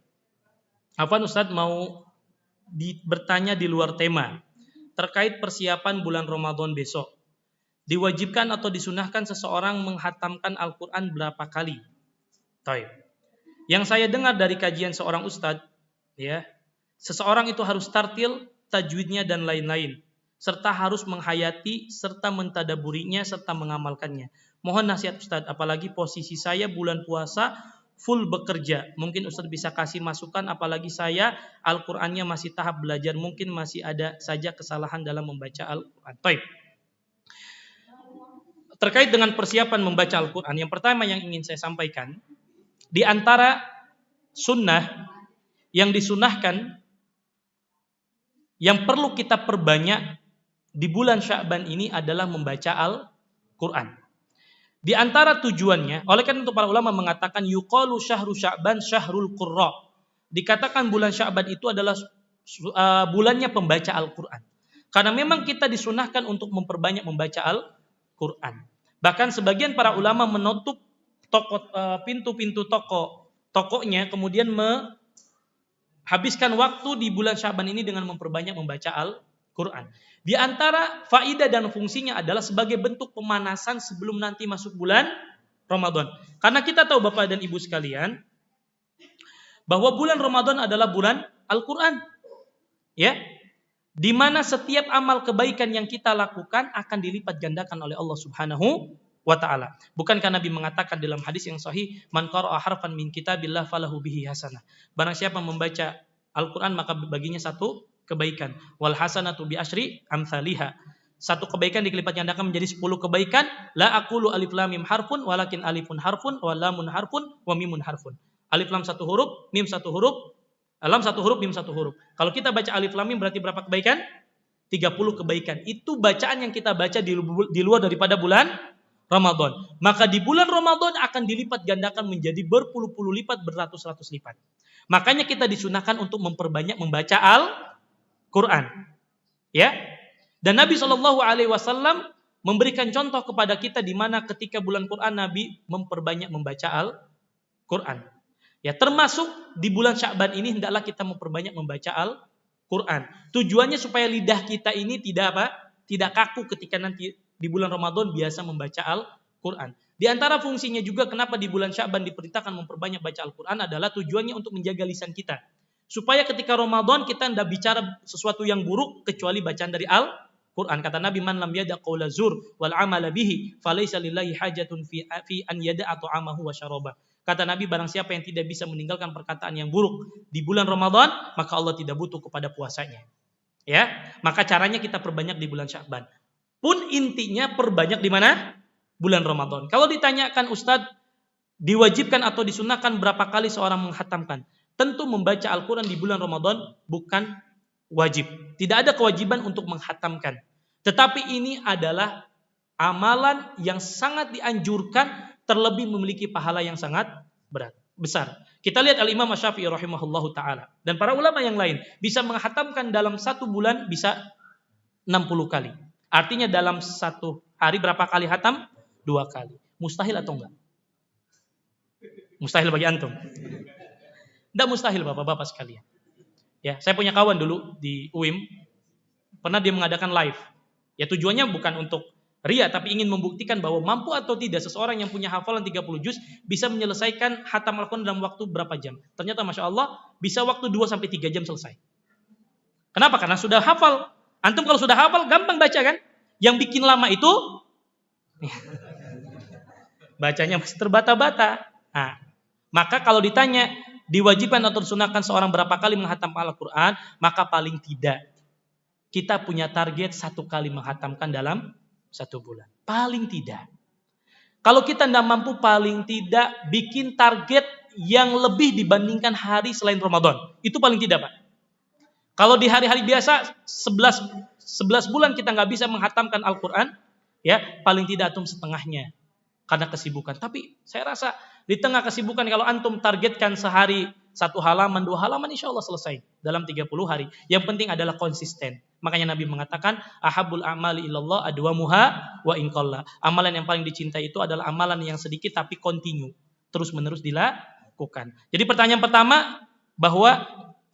Afwan, Ustadz mau bertanya di luar tema terkait persiapan bulan Ramadan besok. Diwajibkan atau disunahkan seseorang menghatamkan Al-Quran berapa kali? Baik. Yang saya dengar dari kajian seorang ustadz, ya, seseorang itu harus tartil, tajwidnya dan lain-lain, serta harus menghayati serta mentadaburinya serta mengamalkannya. Mohon nasihat Ustadz, apalagi posisi saya bulan puasa full bekerja. Mungkin Ustadz bisa kasih masukan, apalagi saya Al-Qur'annya masih tahap belajar, mungkin masih ada saja kesalahan dalam membaca Al-Qur'an. Baik. Terkait dengan persiapan membaca Al-Qur'an, yang pertama yang ingin saya sampaikan, di antara sunnah yang disunahkan yang perlu kita perbanyak di bulan Sya'ban ini adalah membaca Al-Qur'an. Di antara tujuannya, oleh karena itu para ulama mengatakan yuqalu syahru Sya'ban syahrul qurra. Dikatakan bulan Sya'ban itu adalah bulannya pembaca Al-Qur'an. Karena memang kita disunahkan untuk memperbanyak membaca Al-Qur'an. Bahkan sebagian para ulama menutup pintu-pintu tokonya, kemudian habiskan waktu di bulan Sya'ban ini dengan memperbanyak membaca Al-Quran. Di antara faidah dan fungsinya adalah sebagai bentuk pemanasan sebelum nanti masuk bulan Ramadan. Karena kita tahu Bapak dan Ibu sekalian, bahwa bulan Ramadan adalah bulan Al-Quran. Ya, di mana setiap amal kebaikan yang kita lakukan akan dilipat gandakan oleh Allah Subhanahu wa ta'ala. Bukankah Nabi mengatakan dalam hadis yang sahih, man qara'a harfan min kitabillah falahu bihi hasanah. Barang siapa membaca Al-Qur'an maka baginya satu kebaikan. Wal hasanatu bi asyri amsalihha. Satu kebaikan dilipat gandakan menjadi 10 kebaikan. La aqulu alif lam mim harfun walakin alifun harfun wa lamun harfun wa mimun harfun. Alif lam satu huruf, mim satu huruf, lam satu huruf, mim satu huruf. Kalau kita baca alif lam mim berarti berapa kebaikan? 30 kebaikan. Itu bacaan yang kita baca di luar daripada bulan Ramadan. Maka di bulan Ramadan akan dilipat gandakan menjadi berpuluh-puluh lipat, beratus-ratus lipat. Makanya kita disunahkan untuk memperbanyak membaca Al-Quran. Ya. Dan Nabi SAW memberikan contoh kepada kita di mana ketika bulan Quran Nabi memperbanyak membaca Al-Quran. Ya, termasuk di bulan Sya'ban ini hendaklah kita memperbanyak membaca Al-Quran. Tujuannya supaya lidah kita ini tidak kaku ketika nanti di bulan Ramadan biasa membaca Al-Quran. Di antara fungsinya juga kenapa di bulan Sya'ban diperintahkan memperbanyak baca Al-Quran adalah tujuannya untuk menjaga lisan kita. Supaya ketika Ramadan kita tidak bicara sesuatu yang buruk kecuali bacaan dari Al-Quran. Kata Nabi, man lam yada' qawla zur wal amala bihi falaysa lillahi hajatun fi an yada'a ta'amahu wa syarabah. Kata Nabi, barang siapa yang tidak bisa meninggalkan perkataan yang buruk di bulan Ramadan, maka Allah tidak butuh kepada puasanya. Ya, maka caranya kita perbanyak di bulan Sya'ban. Pun intinya perbanyak di mana? Bulan Ramadan. Kalau ditanyakan Ustadz, diwajibkan atau disunahkan berapa kali seorang menghatamkan? Tentu membaca Al-Quran di bulan Ramadan bukan wajib. Tidak ada kewajiban untuk menghatamkan. Tetapi ini adalah amalan yang sangat dianjurkan, terlebih memiliki pahala yang sangat besar. Kita lihat Al-Imam Asy-Syafi'i rahimahullahu ta'ala. Dan para ulama yang lain bisa menghatamkan dalam satu bulan bisa 60 kali. Artinya dalam satu hari berapa kali hatam? 2 kali. Mustahil atau enggak? Mustahil bagi antum? Tidak mustahil bapak-bapak sekalian. Ya, saya punya kawan dulu di UIM. Pernah dia mengadakan live. Ya tujuannya bukan untuk ria, tapi ingin membuktikan bahwa mampu atau tidak seseorang yang punya hafalan 30 juz bisa menyelesaikan khatam Al-Quran dalam waktu berapa jam. Ternyata Masya Allah bisa waktu 2-3 jam selesai. Kenapa? Karena sudah hafal. Antum kalau sudah hafal gampang baca kan? Yang bikin lama itu bacanya masih terbata-bata. Nah, maka kalau ditanya diwajibkan atau disunahkan seorang berapa kali menghatam Al-Quran, maka paling tidak kita punya target 1 kali menghatamkan dalam 1 bulan. Paling tidak. Kalau kita tidak mampu, paling tidak bikin target yang lebih dibandingkan hari selain Ramadan. Itu paling tidak, Pak. Kalau di hari-hari biasa 11 bulan kita nggak bisa menghatamkan Al-Quran, ya paling tidak antum setengahnya karena kesibukan. Tapi saya rasa di tengah kesibukan kalau antum targetkan sehari 1 halaman, 2 halaman, insya Allah selesai dalam 30 hari. Yang penting adalah konsisten. Makanya Nabi mengatakan ahabul amali ilallah adwamuha wa inqalla. Amalan yang paling dicintai itu adalah amalan yang sedikit tapi kontinu, terus-menerus dilakukan. Jadi pertanyaan pertama bahwa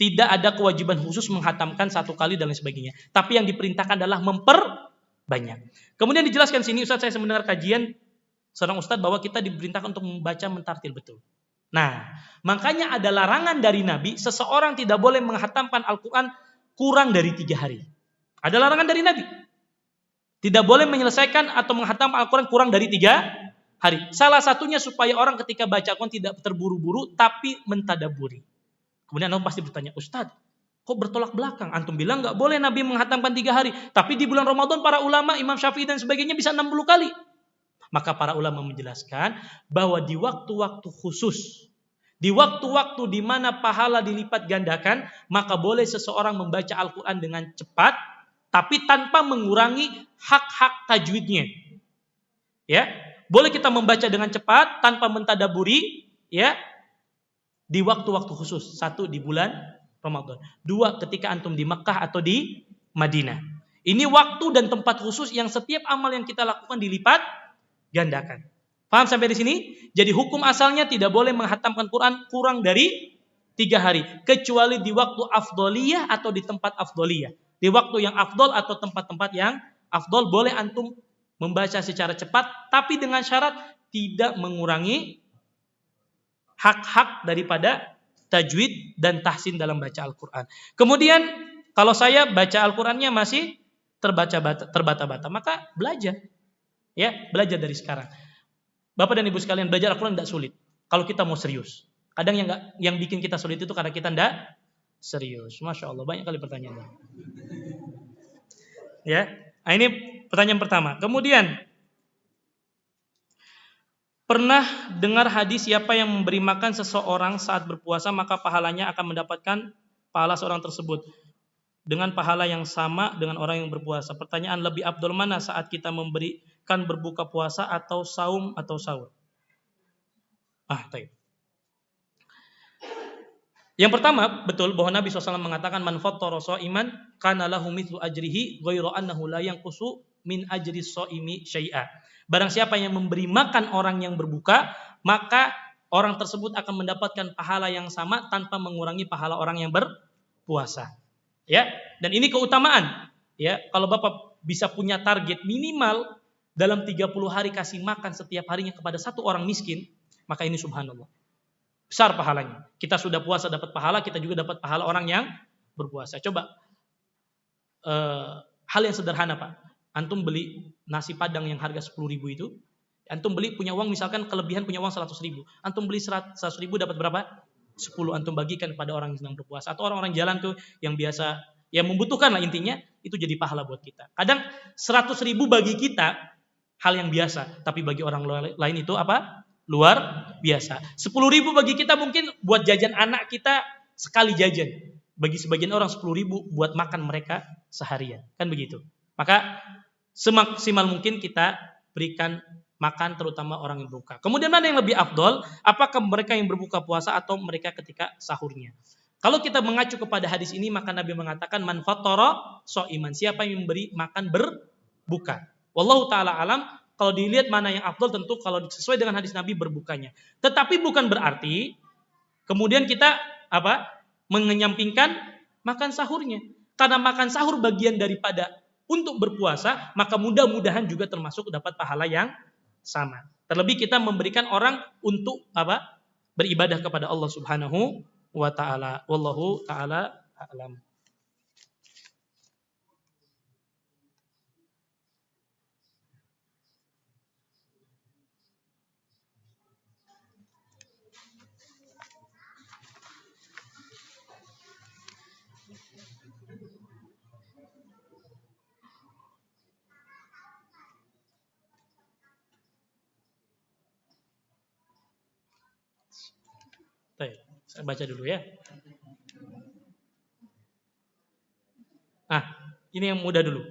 tidak ada kewajiban khusus menghatamkan 1 kali dan lain sebagainya. Tapi yang diperintahkan adalah memperbanyak. Kemudian dijelaskan sini, Ustaz, saya mendengar kajian seorang Ustaz bahwa kita diperintahkan untuk membaca mentartil betul. Nah, makanya ada larangan dari Nabi, seseorang tidak boleh menghatamkan Al-Quran kurang dari 3 hari. Ada larangan dari Nabi. Tidak boleh menyelesaikan atau menghatam Al-Quran kurang dari 3 hari. Salah satunya supaya orang ketika baca Al-Quran tidak terburu-buru, tapi mentadaburi. Kemudian antum pasti bertanya, Ustaz, kok bertolak belakang? Antum bilang nggak boleh Nabi menghatamkan 3 hari. Tapi di bulan Ramadan para ulama, Imam Syafi'i dan sebagainya bisa 60 kali. Maka para ulama menjelaskan bahwa di waktu-waktu khusus, di waktu-waktu di mana pahala dilipat gandakan, maka boleh seseorang membaca Al-Quran dengan cepat, tapi tanpa mengurangi hak-hak tajwidnya. Ya, boleh kita membaca dengan cepat tanpa mentadaburi, ya, di waktu-waktu khusus. 1 di bulan Ramadan, 2 ketika antum di Mekah atau di Madinah. Ini waktu dan tempat khusus yang setiap amal yang kita lakukan dilipat gandakan. Paham sampai di sini? Jadi hukum asalnya tidak boleh menghatamkan Quran kurang dari 3 hari, kecuali di waktu afdoliyah atau di tempat afdoliyah. Di waktu yang afdol atau tempat-tempat yang afdol boleh antum membaca secara cepat, tapi dengan syarat tidak mengurangi hak-hak daripada tajwid dan tahsin dalam baca Al-Quran. Kemudian kalau saya baca Al-Qurannya masih terbata-bata, maka belajar. Ya, belajar dari sekarang. Bapak dan Ibu sekalian, belajar Al-Quran tidak sulit kalau kita mau serius. Kadang yang bikin kita sulit itu karena kita tidak serius. Masya Allah, banyak kali pertanyaan. Ya, nah ini pertanyaan pertama. Kemudian, pernah dengar hadis siapa yang memberi makan seseorang saat berpuasa maka pahalanya akan mendapatkan pahala seorang tersebut dengan pahala yang sama dengan orang yang berpuasa. Pertanyaan, lebih afdol mana saat kita memberikan berbuka puasa atau saum atau sahur? Baik. Yang pertama, betul bahwa Nabi SAW mengatakan man fattara sha'iman kana lahu mithlu ajrihi ghairu annahu la yanqusu min ajri shaimi syai'a. Barang siapa yang memberi makan orang yang berbuka, maka orang tersebut akan mendapatkan pahala yang sama tanpa mengurangi pahala orang yang berpuasa. Ya, dan ini keutamaan. Ya, kalau Bapak bisa punya target minimal dalam 30 hari kasih makan setiap harinya kepada 1 orang miskin, maka ini subhanallah. Besar pahalanya. Kita sudah puasa dapat pahala, kita juga dapat pahala orang yang berpuasa. Coba hal yang sederhana, Pak. Antum beli nasi padang yang harga 10.000 itu, antum beli punya uang misalkan kelebihan punya uang 100.000. Antum beli 100.000 dapat berapa? 10, antum bagikan kepada orang yang sedang berpuasa atau orang-orang jalan tuh yang biasa yang membutuhkan lah, intinya itu jadi pahala buat kita. Kadang 100.000 bagi kita hal yang biasa, tapi bagi orang lain itu apa? Luar biasa. 10.000 bagi kita mungkin buat jajan anak kita sekali jajan. Bagi sebagian orang 10.000 buat makan mereka seharian. Kan begitu. Maka semaksimal mungkin kita berikan makan terutama orang yang berbuka. Kemudian mana yang lebih afdol? Apakah mereka yang berbuka puasa atau mereka ketika sahurnya? Kalau kita mengacu kepada hadis ini, maka Nabi mengatakan man fattara sha'iman, siapa yang memberi makan berbuka. Wallahu taala alam. Kalau dilihat mana yang afdol, tentu kalau sesuai dengan hadis Nabi berbukanya. Tetapi bukan berarti kemudian kita mengenyampingkan makan sahurnya. Karena makan sahur bagian daripada untuk berpuasa, maka mudah-mudahan juga termasuk dapat pahala yang sama. Terlebih kita memberikan orang untuk apa? Beribadah kepada Allah Subhanahu wa taala. Wallahu taala a'lam. Baik, saya baca dulu ya. Ini yang mudah dulu.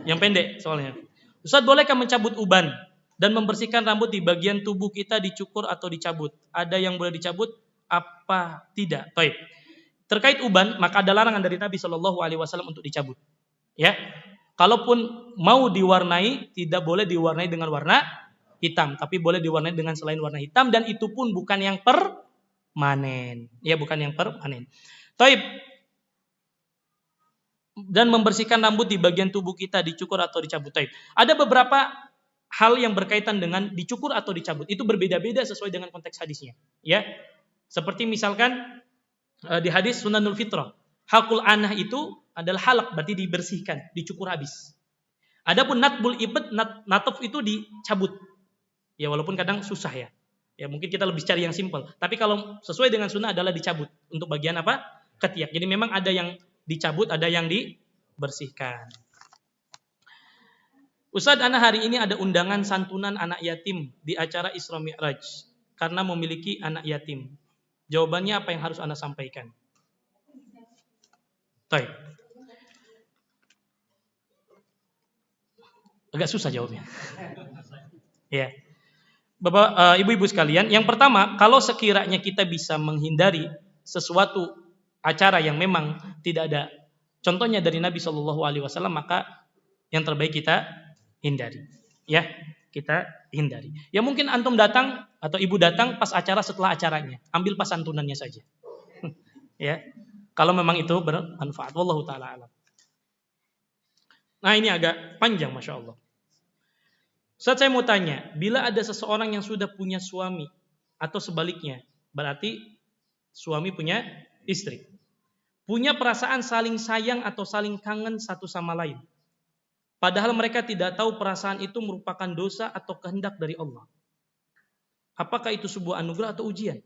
Yang pendek soalnya. Ustaz, bolehkah mencabut uban dan membersihkan rambut di bagian tubuh kita dicukur atau dicabut? Ada yang boleh dicabut, apa tidak? Baik. Terkait uban, maka ada larangan dari Nabi Shallallahu Alaihi Wasallam untuk dicabut. Ya, kalaupun mau diwarnai, tidak boleh diwarnai dengan warna hitam, tapi boleh diwarnai dengan selain warna hitam, dan itu pun bukan yang permanen. Ya, bukan yang permanen. Taib. Dan membersihkan rambut di bagian tubuh kita dicukur atau dicabut. Taib. Ada beberapa hal yang berkaitan dengan dicukur atau dicabut. Itu berbeda-beda sesuai dengan konteks hadisnya. Ya, seperti misalkan di hadis Sunanul Fitrah, halqul anah itu adalah halak, berarti dibersihkan, dicukur habis. Adapun natbul ibad, nataf itu dicabut. Ya, walaupun kadang susah ya. Ya, mungkin kita lebih cari yang simpel. Tapi kalau sesuai dengan sunnah adalah dicabut. Untuk bagian apa? Ketiak. Jadi memang ada yang dicabut, ada yang dibersihkan. Ustadz, ana hari ini ada undangan santunan anak yatim di acara Isra Mi'raj karena memiliki anak yatim. Jawabannya apa yang harus ana sampaikan? Baik. Agak susah jawabnya. Ya. Bapak, ibu-ibu sekalian, yang pertama, kalau sekiranya kita bisa menghindari sesuatu acara yang memang tidak ada contohnya dari Nabi Shallallahu Alaihi Wasallam, maka yang terbaik kita hindari. Ya, kita hindari. Ya, mungkin antum datang atau ibu datang pas acara, setelah acaranya, ambil pas santunannya saja. Ya, kalau memang itu bermanfaat. Wallahu taala alam. Nah, ini agak panjang, masya Allah. Saat saya mau tanya, bila ada seseorang yang sudah punya suami atau sebaliknya, berarti suami punya istri, punya perasaan saling sayang atau saling kangen satu sama lain, padahal mereka tidak tahu perasaan itu merupakan dosa atau kehendak dari Allah. Apakah itu sebuah anugerah atau ujian?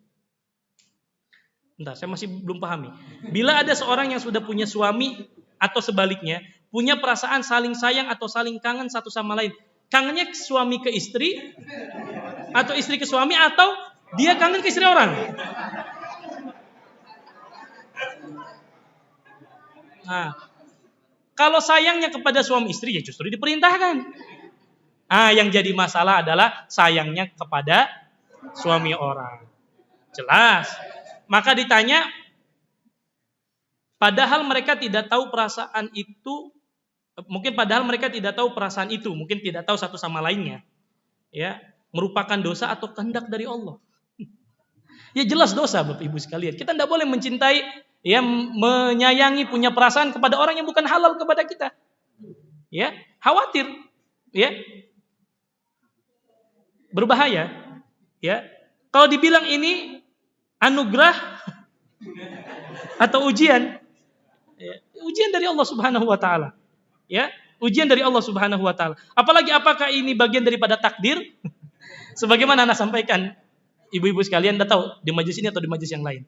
Bentar, saya masih belum pahami. Bila ada seorang yang sudah punya suami atau sebaliknya, punya perasaan saling sayang atau saling kangen satu sama lain, kangennya suami ke istri atau istri ke suami, atau dia kangen ke istri orang? Nah, kalau sayangnya kepada suami istri, ya justru diperintahkan. Yang jadi masalah adalah sayangnya kepada suami orang. Jelas. Maka ditanya, padahal mereka tidak tahu perasaan itu, mungkin tidak tahu satu sama lainnya, ya, merupakan dosa atau kehendak dari Allah. Ya jelas dosa, Bapak Ibu sekalian. Kita tidak boleh mencintai, ya, menyayangi, punya perasaan kepada orang yang bukan halal kepada kita. Ya, khawatir, ya, berbahaya. Ya, kalau dibilang ini anugerah atau ujian, ya, ujian dari Allah Subhanahu Wa Taala. Ya, ujian dari Allah Subhanahu Wa Taala. Apalagi apakah ini bagian daripada takdir? Sebagaimana Anda sampaikan, ibu-ibu sekalian, Anda tahu di majelis ini atau di majelis yang lain,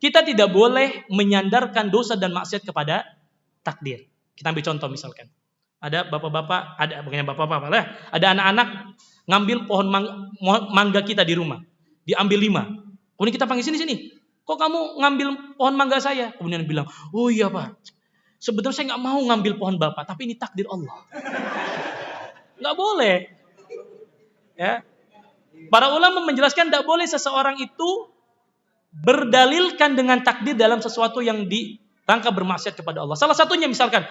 kita tidak boleh menyandarkan dosa dan maksiat kepada takdir. Kita ambil contoh misalkan, ada bapak-bapak, ada anak-anak ngambil pohon mangga kita di rumah, diambil 5. Kemudian kita panggil sini, kok kamu ngambil pohon mangga saya? Kemudian bilang, oh iya Pak, sebenarnya saya nggak mau ngambil pohon Bapak, tapi ini takdir Allah. Nggak boleh. Ya. Para ulama menjelaskan tidak boleh seseorang itu berdalilkan dengan takdir dalam sesuatu yang dirangka bermaksiat kepada Allah. Salah satunya misalkan,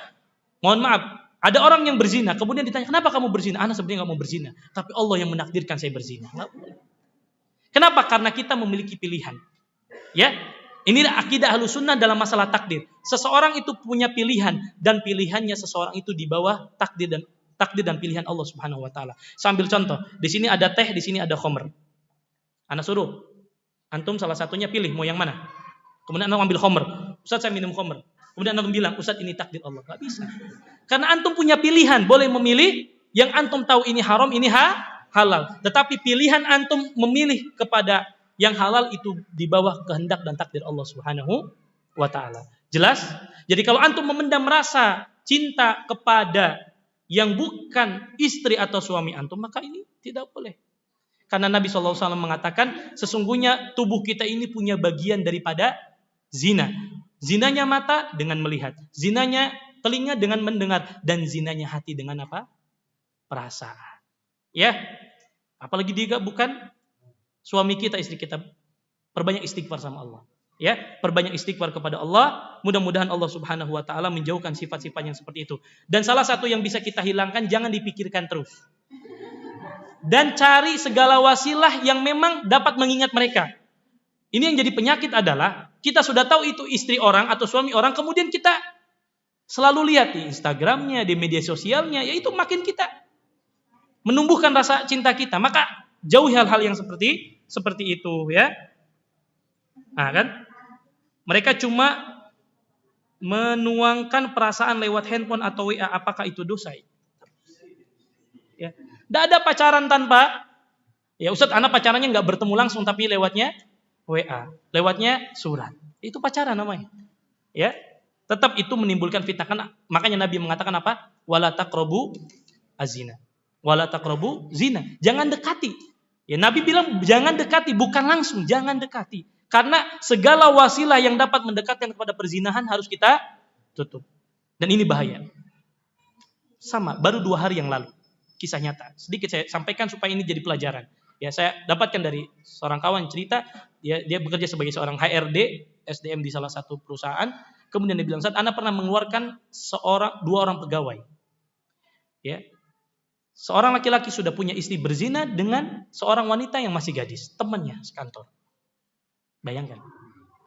mohon maaf, ada orang yang berzina, kemudian ditanya, kenapa kamu berzina? Anak sebenarnya nggak mau berzina, tapi Allah yang menakdirkan saya berzina. Nggak boleh. Kenapa? Karena kita memiliki pilihan. Ya, Ini akidah Ahlussunnah dalam masalah takdir. Seseorang itu punya pilihan dan pilihannya seseorang itu di bawah takdir dan pilihan Allah Subhanahu wa taala. Sambil contoh, di sini ada teh, di sini ada khamr. Ana suruh antum salah satunya pilih mau yang mana. Kemudian antum ambil khamr. Ustaz saya minum khamr. Kemudian antum bilang, "Ustaz ini takdir Allah." Enggak bisa. Karena antum punya pilihan, boleh memilih yang antum tahu ini haram, ini halal. Tetapi pilihan antum memilih kepada yang halal itu di bawah kehendak dan takdir Allah Subhanahu wa taala. Jelas? Jadi kalau antum memendam rasa cinta kepada yang bukan istri atau suami antum, maka ini tidak boleh. Karena Nabi SAW mengatakan, sesungguhnya tubuh kita ini punya bagian daripada zina. Zinanya mata dengan melihat, zinanya telinga dengan mendengar, dan zinanya hati dengan apa? Perasaan. Ya, apalagi dia bukan suami kita, istri kita. Perbanyak istighfar sama Allah. Ya, perbanyak istighfar kepada Allah. Mudah-mudahan Allah Subhanahu wa taala menjauhkan sifat-sifat yang seperti itu. Dan salah satu yang bisa kita hilangkan, jangan dipikirkan terus. Dan cari segala wasilah yang memang dapat mengingat mereka. Ini yang jadi penyakit adalah kita sudah tahu itu istri orang atau suami orang, kemudian kita selalu lihat di Instagramnya, di media sosialnya, yaitu makin kita menumbuhkan rasa cinta kita. Maka jauhi hal-hal yang seperti itu, ya. Nah, kan? Mereka cuma menuangkan perasaan lewat handphone atau WA, apakah itu dosa? Ya. Tidak ada pacaran tanpa, ya Ustaz, anak pacarannya nggak bertemu langsung tapi lewatnya WA, lewatnya surat. Itu pacaran namanya. Ya. Tetap itu menimbulkan fitnah. Makanya Nabi mengatakan apa? Wala taqrabu azina. Wala taqrabu zina. Jangan dekati. Ya, Nabi bilang jangan dekati, bukan langsung, jangan dekati. Karena segala wasilah yang dapat mendekatkan kepada perzinahan harus kita tutup. Dan ini bahaya. Sama, baru 2 hari yang lalu. Kisah nyata. Sedikit saya sampaikan supaya ini jadi pelajaran. Ya, saya dapatkan dari seorang kawan cerita, dia bekerja sebagai seorang HRD SDM di salah satu perusahaan. Kemudian dia bilang, "Saat Anda pernah mengeluarkan 2 orang pegawai." Ya. Seorang laki-laki sudah punya istri berzina dengan seorang wanita yang masih gadis, temannya sekantor. Bayangkan.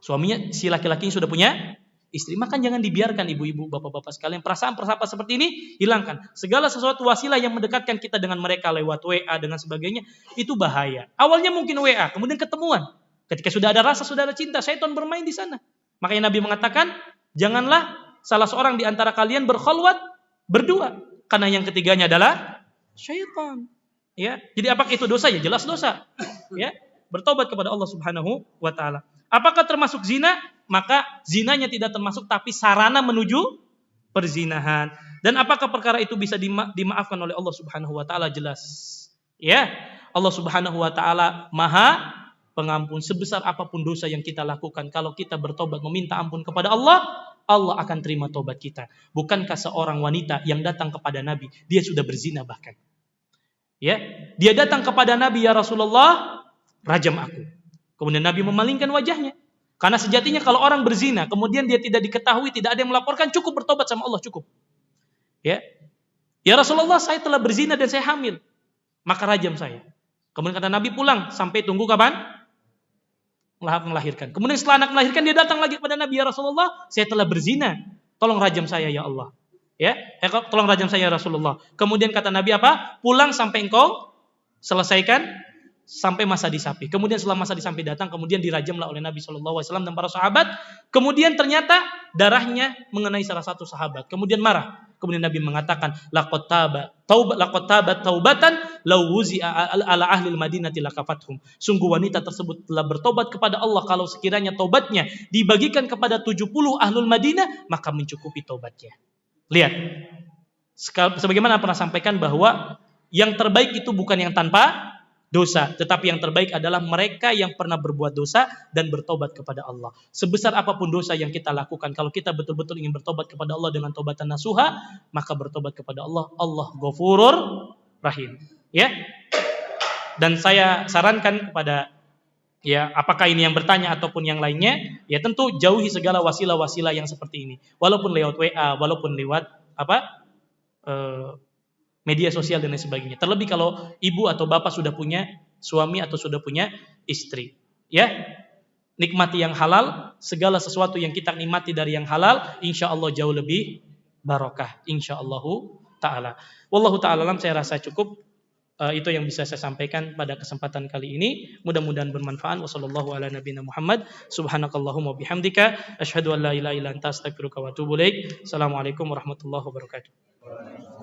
Suaminya, si laki-laki sudah punya istri. Maka jangan dibiarkan ibu-ibu, bapak-bapak sekalian. Perasaan-perasaan seperti ini hilangkan. Segala sesuatu wasilah yang mendekatkan kita dengan mereka lewat WA dengan sebagainya, itu bahaya. Awalnya mungkin WA, kemudian ketemuan. Ketika sudah ada rasa, sudah ada cinta, syaitan bermain di sana. Makanya Nabi mengatakan, janganlah salah seorang di antara kalian berkhalwat berdua. Karena yang ketiganya adalah syaitan. Ya, jadi apakah itu dosa? Ya jelas dosa. Ya, bertobat kepada Allah Subhanahu wa taala. Apakah termasuk zina? Maka zinanya tidak termasuk, tapi sarana menuju perzinahan. Dan apakah perkara itu bisa dimaafkan oleh Allah Subhanahu wa taala? Jelas. Ya, Allah Subhanahu wa taala Maha Pengampun. Sebesar apapun dosa yang kita lakukan, kalau kita bertobat meminta ampun kepada Allah, Allah akan terima tobat kita. Bukankah seorang wanita yang datang kepada Nabi, dia sudah berzina bahkan. Ya, dia datang kepada Nabi, "Ya Rasulullah, rajam aku." Kemudian Nabi memalingkan wajahnya. Karena sejatinya kalau orang berzina, kemudian dia tidak diketahui, tidak ada yang melaporkan, cukup bertobat sama Allah, cukup. Ya, "Ya Rasulullah, saya telah berzina dan saya hamil." Maka rajam saya. Kemudian kata Nabi, "Pulang sampai tunggu kapan?" Melahirkan. Kemudian setelah anak melahirkan, dia datang lagi kepada Nabi, "Ya Rasulullah, saya telah berzina. Tolong rajam saya ya Allah." Ya, tolong rajam saya ya Rasulullah. Kemudian kata Nabi apa? "Pulang sampai engkau selesaikan sampai masa disapi." Kemudian setelah masa disapi datang, kemudian dirajamlah oleh Nabi SAW dan para sahabat. Kemudian ternyata darahnya mengenai salah satu sahabat. Kemudian marah. Kemudian Nabi mengatakan, laqad tabat taubatan law wuzi'a ala ahli al-Madinati lakafathum. Sungguh wanita tersebut telah bertobat kepada Allah, kalau sekiranya tobatnya dibagikan kepada 70 ahlul Madinah, maka mencukupi tobatnya. Lihat. Sebagaimana pernah sampaikan bahwa yang terbaik itu bukan yang tanpa dosa, tetapi yang terbaik adalah mereka yang pernah berbuat dosa dan bertobat kepada Allah. Sebesar apapun dosa yang kita lakukan, kalau kita betul-betul ingin bertobat kepada Allah dengan tobatan nasuha, maka bertobat kepada Allah. Allah Ghafurur Rahim. Ya. Dan saya sarankan kepada, ya, apakah ini yang bertanya ataupun yang lainnya, ya tentu jauhi segala wasilah-wasilah yang seperti ini. Walaupun lewat WA, walaupun lewat media sosial dan lain sebagainya. Terlebih kalau ibu atau bapak sudah punya suami atau sudah punya istri. Ya. nikmati yang halal, segala sesuatu yang kita nikmati dari yang halal, insya Allah jauh lebih barokah, insya Allah ta'ala. Wallahu ta'ala alam, saya rasa cukup. Itu yang bisa saya sampaikan pada kesempatan kali ini. Mudah-mudahan bermanfaat. Wassallallahu ala nabiyina Muhammad. Subhanakallahumma bihamdika asyhadu an la ilaha illa anta astaghfiruka wa atubu ilaik. Assalamualaikum warahmatullahi wabarakatuh.